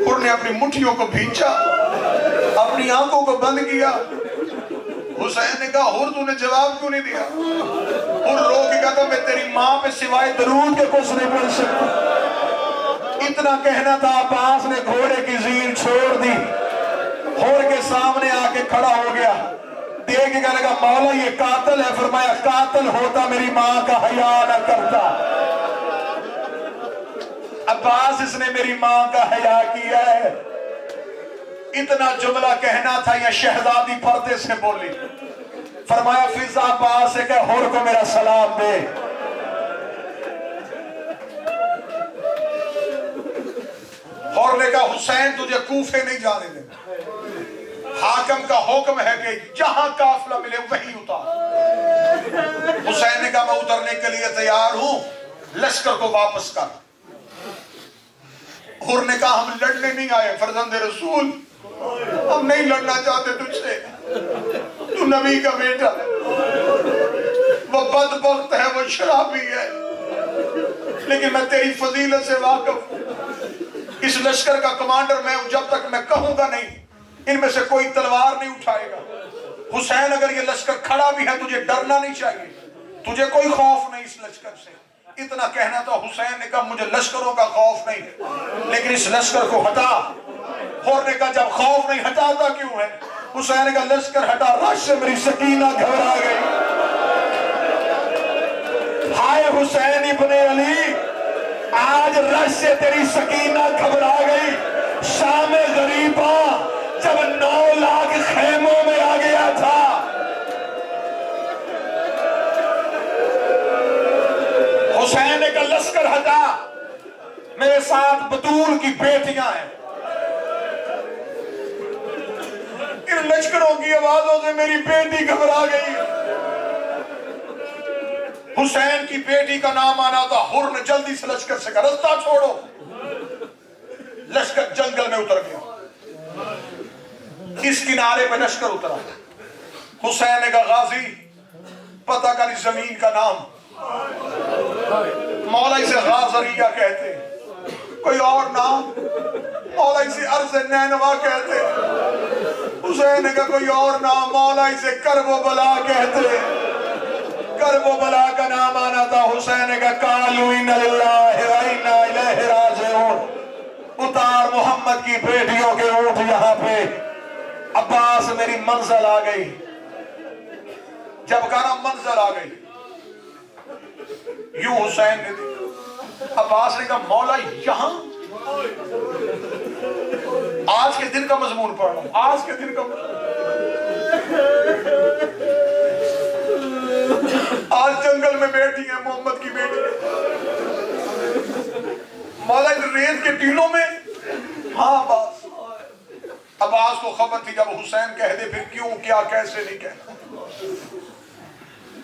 حر نے اپنی مٹھیوں کو بھینچا، اپنی آنکھوں کو بند کیا۔ حسین نے کہا حر تو نے جواب کیوں نہیں دیا؟ حر رو کے کہا تھا میں تیری ماں پہ سوائے درود کے کچھ نہیں پڑھ سکتا۔ اتنا کہنا تھا، عباس نے گھوڑے کی زین چھوڑ دی، حر کے سامنے آ کے کھڑا ہو گیا، دیکھ کے کہنے لگا مولا یہ قاتل ہے۔ فرمایا قاتل ہوتا میری ماں کا حیا نہ کرتا، عباس اس نے میری ماں کا حیا کیا ہے۔ اتنا جملہ کہنا تھا، یہ شہزادی پردے سے بولی، فرمایا فضا عباس ہے کہ حر کو میرا سلام دے۔ حر نے کہا حسین تجھے کوفے نہیں جانے دیں، حاکم کا حکم ہے کہ جہاں قافلہ ملے وہیں اتار۔ حسین نے کہا میں اترنے کے لیے تیار ہوں، لشکر کو واپس کر۔ حر نے کہا ہم لڑنے نہیں آئے فرزند رسول، ہم نہیں لڑنا چاہتے تجھ سے، تو نبی کا بیٹا، وہ بدبخت ہے، وہ شرابی ہے، لیکن میں تیری فضیلت سے واقف ہوں۔ اس لشکر کا کمانڈر میں ہوں، جب تک میں کہوں گا نہیں ان میں سے کوئی تلوار نہیں اٹھائے گا۔ حسین اگر یہ لشکر کھڑا بھی ہے تجھے ڈرنا نہیں چاہیے، تجھے کوئی خوف نہیں اس لشکر سے۔ اتنا کہنا تھا، حسین نے کہا مجھے لشکروں کا خوف نہیں، لیکن اس لشکر کو ہٹا۔ حر نے کہا جب خوف نہیں ہٹاتا کیوں ہے؟ حسین نے کہا لشکر ہٹا، رش سے میری سکینہ گھبرا گئی۔ ہائے حسین ابن علی، آج رش سے تیری سکینہ گھبرا گئی۔ شام غریبہ جب 9 لاکھ خیموں میں آ گیا تھا، بطول کی بیٹیاں ہیں. ان لشکروں کی آوازوں سے میری بیٹی گھبرا گئی. حسین کی بیٹی کا نام آنا تھا. حر نے جلدی سے لشکر سے کہا رستہ چھوڑو. لشکر جنگل میں اتر گیا. اس کنارے پہ لشکر اترا. حسین نے کہا غازی پتہ کر اس زمین کا نام. مولا اسے غازریہ کہتے, کوئی اور نام. مولا اسے ارض نینوا کہتے. حسین نے کہا کوئی اور نام. مولا اسے کرب و بلا کہتے. کرب و بلا کا نام آنا تھا. حسین نے کہا قالوا انا للہ و انا الیہ راجعون. اتار محمد کی بیٹیوں کے اونٹ یہاں پہ. عباس میری منزل آ گئی. جب کہا منزل آ گئی یوں حسین نے دیکھا. عباس نے کہا مولا یہاں. آج کے دن کا مضمون پڑھ رہا ہوں. آج کے دن کا آج جنگل میں بیٹھی ہیں محمد کی بیٹی. مولا اس ریت کے ٹیلوں میں. ہاں عباس. عباس کو خبر تھی جب حسین کہہ دے پھر کیوں کیا کیسے نہیں کہنا.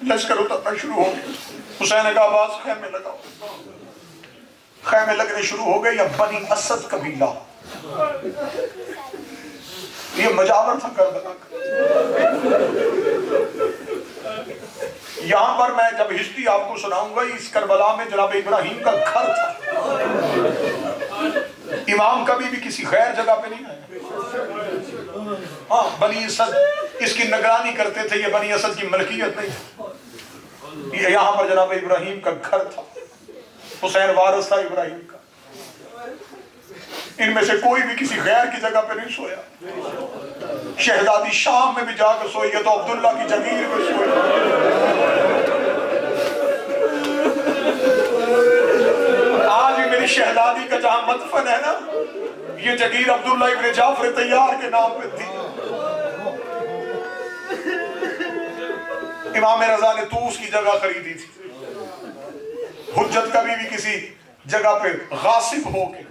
لشکر اترنا شروع ہو گیا. حسین نے کہا عباس خیمے لگاؤ. خیمے لگنے شروع ہو گئے. یا بنی اسد قبیلہ, یہ مجاور تھا کربلا کا. یہاں پر میں جب ہسٹری آپ کو سناؤں گا, اس کربلا میں جناب ابراہیم کا گھر تھا. امام کبھی بھی کسی غیر جگہ پہ نہیں آیا. ہاں بنی اسد اس کی نگرانی کرتے تھے. یہ بنی اسد کی ملکیت نہیں تھی. یہاں پر جناب ابراہیم کا گھر تھا. حسین وارث تھا ابراہیم کا. ان میں سے کوئی بھی کسی غیر کی جگہ پہ نہیں سویا. شہزادی شام میں بھی جا کر سوئی ہے تو عبداللہ کی جگیر میں سوئی. آج بھی میری شہزادی کا جہاں مدفن ہے نا, یہ جگیر عبداللہ ابن جعفر طیار کے نام پہ تھی. امام رضا نے طوس کی جگہ خریدی تھی. حجت کبھی بھی کسی جگہ پہ غاصب ہو کے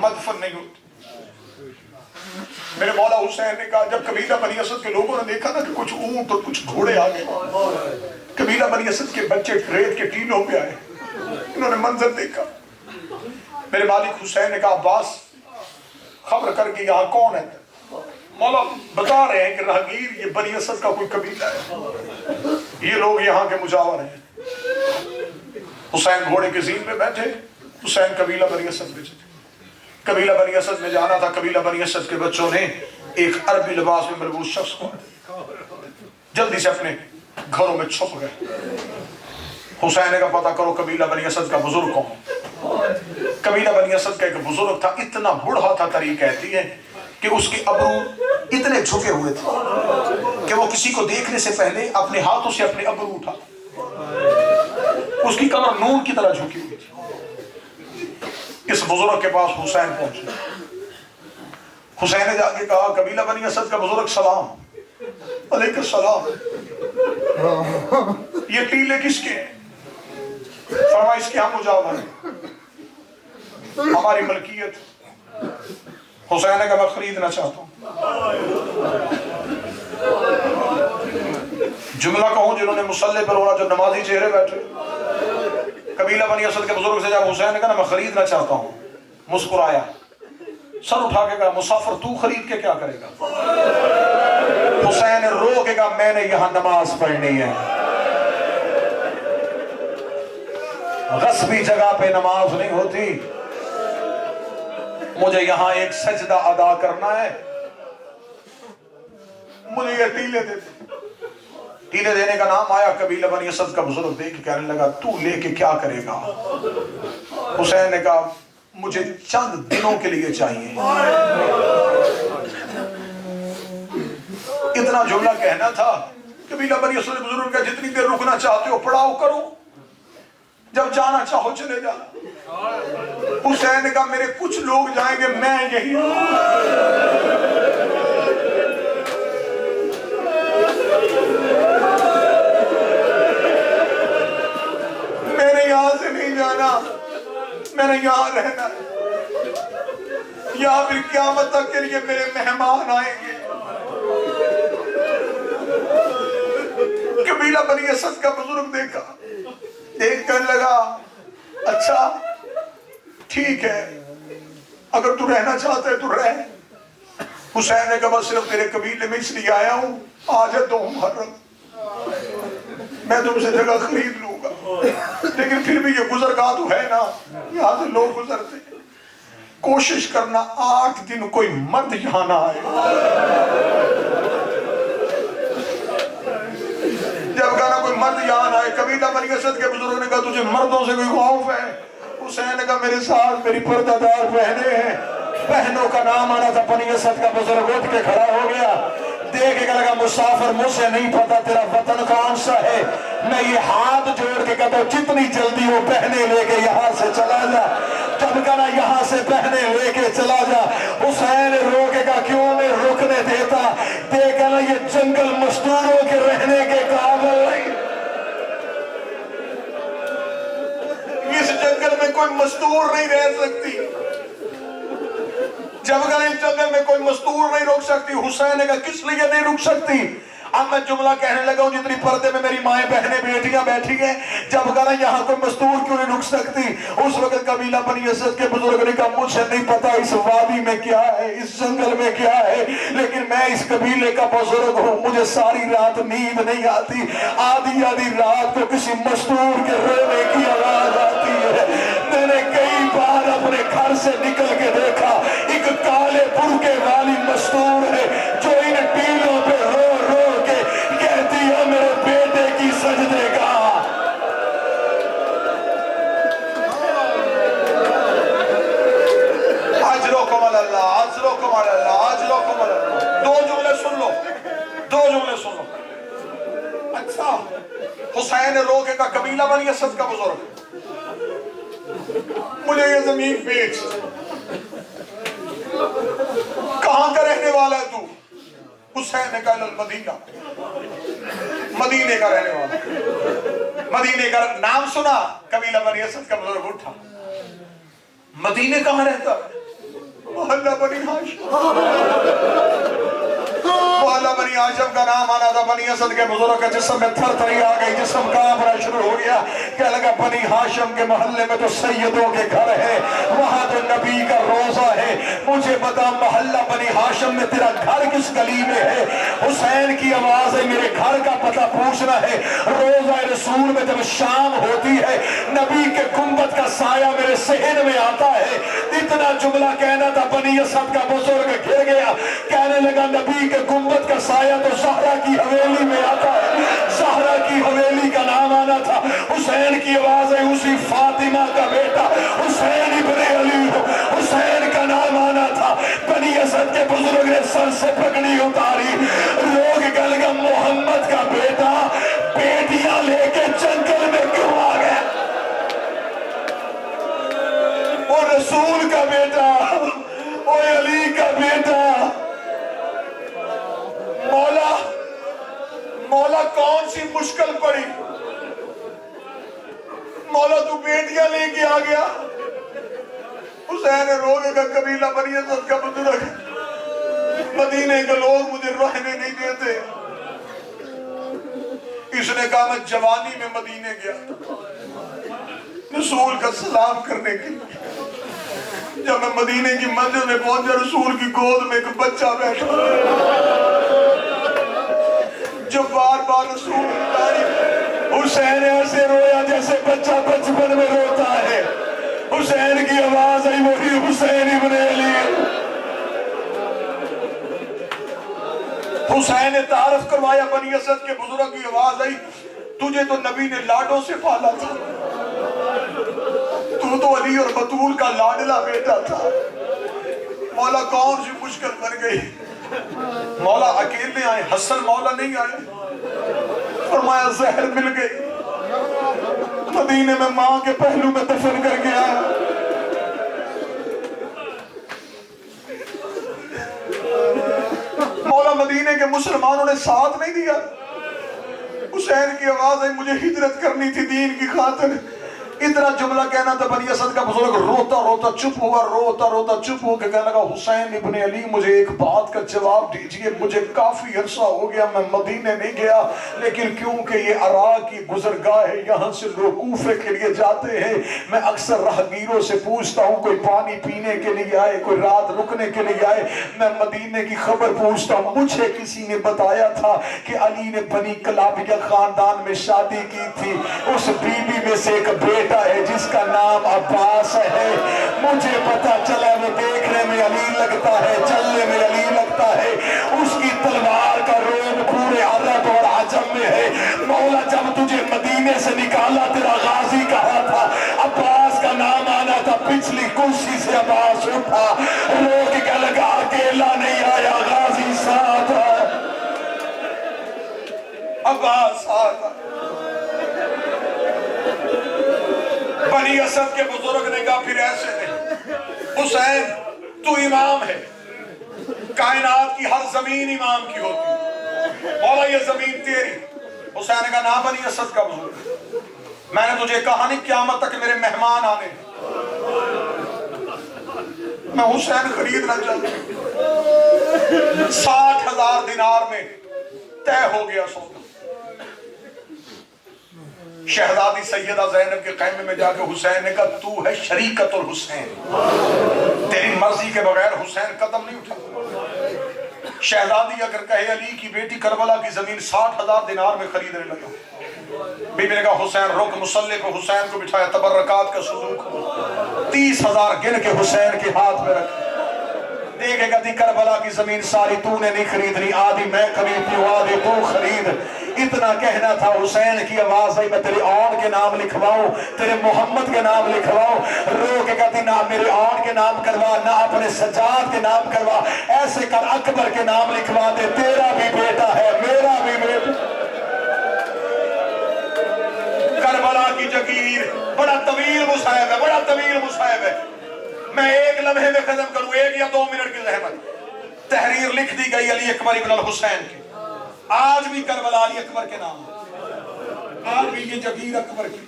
مدفن نہیں ہوتی. میرے مولا حسین نے کہا جب قبیلہ بنی اسد کے لوگوں نے دیکھا نا کہ کچھ اونٹ اور کچھ گھوڑے آ گئے, قبیلہ بنی اسد کے بچے ریت کے ٹیلوں پہ آئے. انہوں نے منظر دیکھا. میرے مالک حسین نے کہا عباس خبر کر کے یہاں کون ہے. مولا بتا رہے ہیں کہ راہگیر یہ بنی اسد کا کوئی قبیلہ ہے, یہ لوگ یہاں کے مجاور ہیں. حسین گھوڑے کے زین پہ بیٹھے. حسین قبیلہ بنی اسد میں چلے. قبیلہ بنی اسد میں جانا تھا. قبیلہ بنی اسد کے بچوں نے ایک عربی لباس میں ملبوس شخص کو جلدی سے اپنے گھروں میں چھپ گئے. حسین کا پتہ کرو قبیلہ بنی اسد کا بزرگ کون. قبیلہ بنی اسد کا ایک بزرگ تھا, اتنا بوڑھا تھا, تاریخ کہتی ہے کہ اس کے ابرو اتنے جھکے ہوئے تھے کہ وہ کسی کو دیکھنے سے پہلے اپنے ہاتھوں سے اپنے ابرو اٹھا. اس کی کمر نون کی طرح جھکی ہوئی تھی. اس بزرگ کے پاس حسین پہنچے. حسین نے جا کے کہا قبیلہ بنی اسد کا بزرگ سلام. علیکم السلام. یہ ٹیلے کس کے ہیں؟ فرمایا اس کے ہم مجاور ہیں, ہماری ملکیت. حسین نے کہا میں خریدنا چاہتا ہوں. جملہ کہوں جنہوں نے مصلی پر ہونا, جو نمازی چہرے بیٹھے. قبیلہ بنی اسد کے بزرگ سے جب حسین نے کہا میں خریدنا چاہتا ہوں, مسکرایا, سر اٹھا کے کہا مسافر تو خرید کے کیا کرے گا. حسین رو کے کہا میں نے یہاں نماز پڑھنی ہے. غصبی جگہ پہ نماز نہیں ہوتی. مجھے یہاں ایک سجدہ ادا کرنا ہے, مجھے یہ ٹیلے دے دے. ٹیلے دینے کا نام آیا. قبیلہ بنی اسد کا بزرگ دیکھ کے کہنے لگا تو لے کے کیا کرے گا. حسین نے کہا مجھے چند دنوں کے لیے چاہیے. اتنا جملہ کہنا تھا. قبیلہ بنی اسد کے بزرگ کا جتنی دیر رکنا چاہتے ہو پڑاؤ کرو, جب جانا چاہو چلے جانا. حسین نے کہا میرے کچھ لوگ جائیں گے, میں یہی میں نے یہاں سے نہیں جانا, میں نے یہاں رہنا. یا پھر قیامت تک کے لیے میرے مہمان آئیں گے. قبیلہ بنی اسد کا بزرگ دیکھا, دیکھ کر لگا اچھا ٹھیک ہے, اگر تو رہنا چاہتا ہے تو رہ. حسین نے کہا میں صرف تیرے قبیلے میں اس لیے آیا ہوں, آج ہے 2 محرم, میں تم سے جگہ خرید لوں گا, لیکن پھر بھی یہ گزرگاہ تو ہے نا, یہاں سے لوگ گزرتے, کوشش کرنا 8 دن کوئی مرد یہاں نہ آئے. جب کہا کوئی مرد یہاں نہ آئے, قبیلہ بنی اسد کے بزرگ نے کہا تجھے مردوں سے کوئی خوف ہے؟ حسین نے کہا میرے ساتھ میری پردہ دار بہنیں ہیں. بہنوں کا نام آنا تھا. بنی اسد کا بزرگ اٹھ کے کھڑا ہو گیا, دیکھ کے لگا مسافر مجھ سے نہیں پتا تیرا وطن کون سا ہے, میں یہ ہاتھ جوڑ کے کہتا ہوں جتنی جلدی ہو بہنیں لے کے یہاں سے چلا جا. جب کہنا یہاں سے بہنیں لے کے چلا جا, حسین روکے گا کیوں نہیں رکنے دیتا, دیکھ نا یہ جنگل مزدوروں کے رہنے کے قابل نہیں. اس جنگل میں کوئی مزدور نہیں رہ سکتی. جب اگر اس جنگل میں کوئی مزدور نہیں رک سکتی, حسین نے کہا کس لیے نہیں رک سکتی. اب میں جملہ کہنے لگا ہوں جتنی پردے میں میری مائیں بہنیں بیٹیاں بیٹھی ہیں, جب کہا یہاں کوئی مزدور کیوں نہیں رک سکتی. اس وقت قبیلہ بنی اسد کے بزرگ نے کہا مجھے نہیں پتا اس وادی میں کیا ہے, اس جنگل میں کیا ہے, لیکن میں اس قبیلے کا بزرگ ہوں, مجھے ساری رات نیند نہیں آتی, آدھی آدھی رات کو کسی مزدور کے رونے کی آواز آتی ہے. میں نے کئی بار اپنے گھر سے نکل کے دیکھا, ایک کالے برقعے والی مزدور ہے جو ان ٹیلوں پہ رو رو کے کہتی ہے میرے بیٹے کی سجدے کا. اجرکم اللہ, اجرکم اللہ, اجرکم اللہ. 2 جملے سن لو, 2 جملے سن لو. اچھا حسین نے رو کے کہا قبیلہ بنی اسد کا بزرگ مجھے یہ زمین بیچ, کہاں کا رہنے والا ہے تو؟ حسین نے کہا المدینہ, مدینے کا رہنے والا. مدینے کا نام سنا, قبیلہ بنی اسد کا بزرگ اٹھا, مدینے کہاں رہتا ہے؟ محلہ بنی ہاشم. محلہ بنی ہاشم کا نام آنا تھا. بنی اسد کے بزرگ کا جسم میں تھر تھری آ گئی, جسم کانپنا شروع ہو گیا. کہنے لگا بنی ہاشم کے محلے میں تو سیدوں کے گھر ہے, وہاں تو نبی کا روزہ ہے, مجھے بتا محلہ بنی ہاشم میں تیرا گھر کس گلی میں ہے؟ حسین کی آواز ہے میرے گھر کا پتہ پوچھنا ہے. روزہ رسول میں جب شام ہوتی ہے نبی کے گنبد کا سایہ میرے ذہن میں آتا ہے. اتنا جملہ کہنا تھا, بنی اسد کا بزرگ گر گیا, کہنے لگا نبی کے گنبد کا سایہ تو زہرا کی حویلی میں آتا ہے. زہرا کی حویلی کا نام آنا تھا. حسین کی آواز ہے اسی فاطمہ کا بیٹا حسین ابن علی, حسین کا نام آنا تھا. بنی اسد کے بزرگ نے سر سے پگڑی اتاری, لوگ کہنے لگا محمد کا بیٹا بیٹیاں لے کے جنگل میں کیوں آ گیا؟ وہ رسول کا بیٹا, وہ علی کا بیٹا. مولا کون سی مشکل پڑی؟ مولا تو بیٹیاں لے کے آ گیا. حسین رونے کا قبیلہ بنی اسد کا بزرگ, مدینے کے لوگ مجھے رہنے نہیں دیتے. اس نے کہا میں جوانی میں مدینے گیا رسول کا سلام کرنے کے لیے. جب میں مدینے کی مسجد میں پہنچا, رسول کی گود میں ایک بچہ بیٹھا جو بار بار رسول کی تعریف. حسین ایسے رویا جیسے بچہ بچپن میں روتا ہے. حسین کی آواز آئی وہی حسین ابن علی. حسین نے تعارف کروایا بنی اسد کے بزرگ کی آواز آئی تجھے تو نبی نے لاڈوں سے پالا تھا, تو علی اور بطول کا لاڈلا بیٹا تھا. مولا کون سی مشکل بن گئی؟ مولا اکیلے آئے, حسن مولا نہیں آئے. فرمایا زہر مل گئی, مدینے میں ماں کے پہلو میں دفن کر کے آیا. مولا مدینے کے مسلمانوں نے ساتھ نہیں دیا. حسین کی آواز ہے مجھے ہجرت کرنی تھی دین کی خاطر, اتنا جملہ کہنا تو بنی اسد کا بزرگ روتا روتا چپ ہوا، روتا روتا چپ ہو کے کہنے لگا حسین ابن علی مجھے ایک بات کا جواب دیجئے، مجھے کافی عرصہ ہو گیا میں مدینے نہیں گیا، لیکن کیونکہ یہ عراق کی گزرگاہ ہے، یہاں سے لوگ کوفے کے لیے جاتے ہیں، میں اکثر راہگیروں سے پوچھتا ہوں کوئی پانی پینے کے لیے آئے، کوئی رات رکنے کے لیے آئے، میں مدینے کی خبر پوچھتا ہوں۔ مجھے کسی نے بتایا تھا کہ علی نے بنی کلابیہ خاندان میں شادی کی تھی، اس بیوی میں سے ایک بیٹا ہے جس کا نام عباس ہے، مجھے پتا چلا وہ دیکھنے میں علی لگتا ہے، چلنے میں علی لگتا ہے، اس کی تلوار کا روب پورے عرب اور عجم میں ہے۔ مولا جب تجھے مدینے سے نکالا تیرا غازی کہا تھا، عباس کا نام آنا تھا، پچھلی کرسی سے عباس اٹھا، رو کے لگا اکیلا نہیں آیا، غازی ساتھ آیا، عباس ساتھ آیا۔ بنی اسد کے بزرگ نے کہا پھر ایسے نہیں، حسین تو امام ہے، کائنات کی ہر زمین امام کی ہوتی ہے، مولا یہ زمین تیری۔ حسین نے کہا نا بنی اسد کا بزرگ، میں نے تجھے کہا نہیں قیامت تک میرے مہمان آنے، میں حسین خریدنا چاہتا ہوں۔ 60,000 دینار میں طے ہو گیا سودا۔ شہزادی سیدہ زینب کے خیمے میں جا کے حسین نے کہا تو ہے شریکت الحسین، تیری مرضی کے بغیر حسین قدم نہیں اٹھا۔ شہزادی اگر کہے علی کی بیٹی کربلا کی زمین 60,000 دینار میں خریدنے لگا، بی بی نے کہا حسین رک، مصلی پہ حسین کو بٹھایا، تبرکات کا صندوق 30,000 گن کے حسین کے ہاتھ میں رکھ، دیکھے گا تھی کربلا کی زمین ساری تو نے نہیں خریدنی، آدھی میں خریدتی ہوں آدھی تو خرید۔ اتنا کہنا تھا، حسین کی آواز آئی میں تیرے آن کے نام لکھواؤں، تیرے محمد کے نام لکھواؤں، رو کے کہتی نہ میرے آن کے نام کروا، نہ اپنے سجاد کے نام کروا، ایسے کر اکبر کے نام لکھوا دے، تیرا بھی بیٹا ہے میرا بھی بیٹا۔ کربلا کی جگیر بڑا طویل مصاحب ہے، بڑا طویل مصاحب ہے، میں ایک لمحے میں ختم کروں، 1 یا 2 منٹ کی زحمت۔ تحریر لکھ دی گئی علی اکبر ابن الحسین کی، آج بھی کربلا علی اکبر کے نام ہے، آج بھی یہ جگیر اکبر کی۔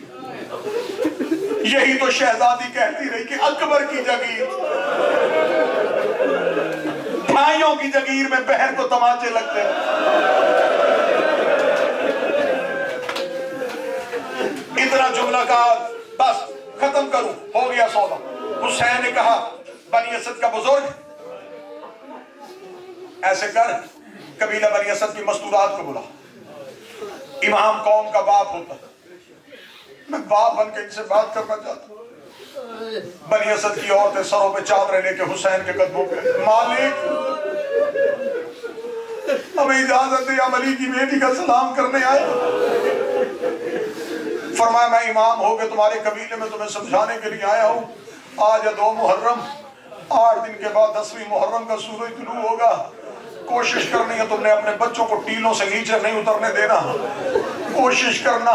یہی تو شہزادی کہتی رہی کہ اکبر کی جگیر، بھائیوں کی جگیر میں بہن کو تماچے لگتے ہیں۔ اتنا جملہ کہا بس ختم کروں، ہو گیا سودا۔ حسین نے کہا بنی اسد کا بزرگ ایسے کر، قبیلہ بنی اسد کی مستورات کو بلا، امام قوم کا باپ ہوتا، میں باپ بن کے ان سے بات کرنا چاہتا ہوں۔ بنی اسد کی عورتیں سروں پہ چادریں لے کے حسین کے قدموں پہ، مالک ہمیں اجازت دے، ہم علی کی بیٹی کا سلام کرنے آئے۔ فرمایا میں امام ہو کے تمہارے قبیلے میں تمہیں سمجھانے کے لیے آیا ہوں، آج 2 محرم، 8 دن کے بعد 10ویں محرم کا سورج طلوع ہوگا، کوشش کرنی ہے تم نے اپنے بچوں کو ٹیلوں سے نیچے نہیں اترنے دینا، کوشش کرنا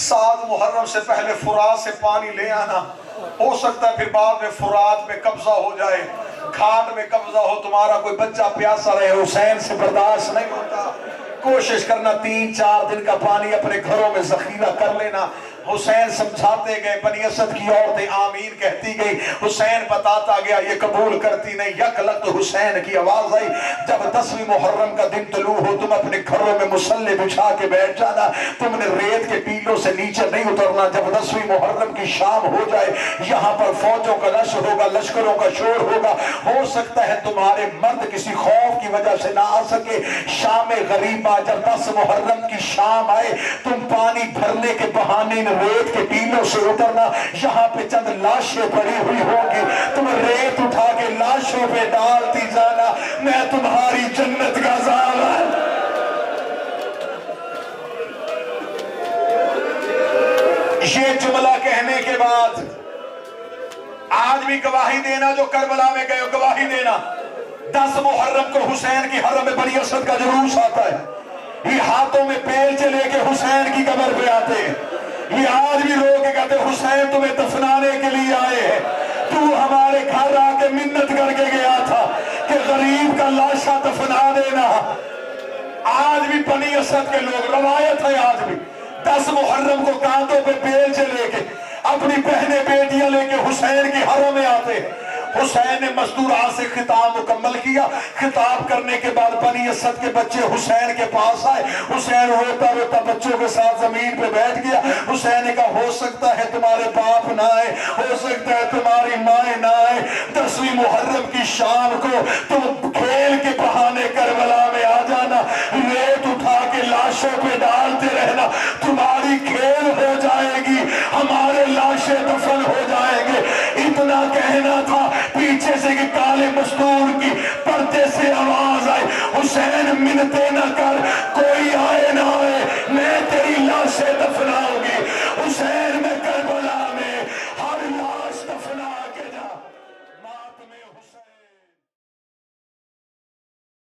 7 محرم سے پہلے فرات سے پانی لے آنا، ہو سکتا ہے پھر بعد میں فرات میں قبضہ ہو جائے، گھاٹ میں قبضہ ہو، تمہارا کوئی بچہ پیاسا رہے، حسین سے برداشت نہیں ہوتا، کوشش کرنا 3-4 دن کا پانی اپنے گھروں میں ذخیرہ کر لینا۔ حسین سمجھاتے گئے، بنی اسد کی عورتیں آمین کہتی گئی، حسین بتاتا گیا، یہ قبول کرتی نہیں۔ یک لگت حسین کی آواز آئی، جب 10ویں محرم کا دن طلوع ہو تم اپنے گھروں میں مصلی بچھا کے بیٹھ جانا، تم نے ریت کے ٹیلوں سے نیچے نہیں اترنا۔ جب 10ویں محرم کی شام ہو جائے، یہاں پر فوجوں کا رش ہوگا، لشکروں کا شور ہوگا، ہو سکتا ہے تمہارے مرد کسی خوف کی وجہ سے نہ آ سکے، شام غریبہ جب 10 محرم کی شام آئے، تم پانی بھرنے کے بہانے ریت کے ٹیلوں سے اترنا، یہاں پہ چند لاشیں پڑی ہوئی ہوں گی، تم ریت اٹھا کے لاشوں پہ ڈالتی جانا، میں تمہاری جنت کا ضامن۔ یہ جملہ کہنے کے بعد آج بھی گواہی دینا، جو کربلا میں گئے گواہی دینا، 10 محرم کو حسین کی حرم میں بنی اسد کا جلوس آتا ہے، یہ ہاتھوں میں بیلچے لے کے حسین کی قبر پہ آتے ہیں، یہ آج بھی لوگ کہتے حسین تمہیں دفنانے کے لیے آئے ہیں، تو ہمارے گھر آ کے منت کر کے گیا تھا کہ غریب کا لاشا دفنا دینا۔ آج بھی بنی اسد کے لوگ، روایت ہے آج بھی، 10 محرم کو کاندھوں پہ بیلچے لے کے اپنی بہنیں بیٹیاں لے کے حسین کی حرم میں آتے ہیں. حسین نے مستورات سے خطاب مکمل کیا. خطاب کرنے کے بعد بنی اسد کے بچے حسین کے پاس آئے. حسین روتا روتا بچوں کے ساتھ زمین پہ بیٹھ گیا. حسین نے کہا ہو سکتا ہے تمہارے باپ نہ آئے, ہو سکتا ہے تمہاری مائیں نہ آئے, 10ویں محرم کی شام کو تم کھیل کے بہانے کربلا میں آ جانا, ریت اٹھا کے لاشوں پہ ڈالتے رہنا, تمہاری کھیل ہو جائے گی, ہمارے لاشیں دفن ہو جائیں گے. اتنا کہنا تھا, پیچھے سے کہ کالے مستور کی پردے سے آواز آئی, حسین منتیں نہ کر, کوئی آئے نہ آئے, میں تیری لاشیں دفناؤں گی. حسین میں کربلا میں ہر لاش دفنا کے جا. ماتم حسین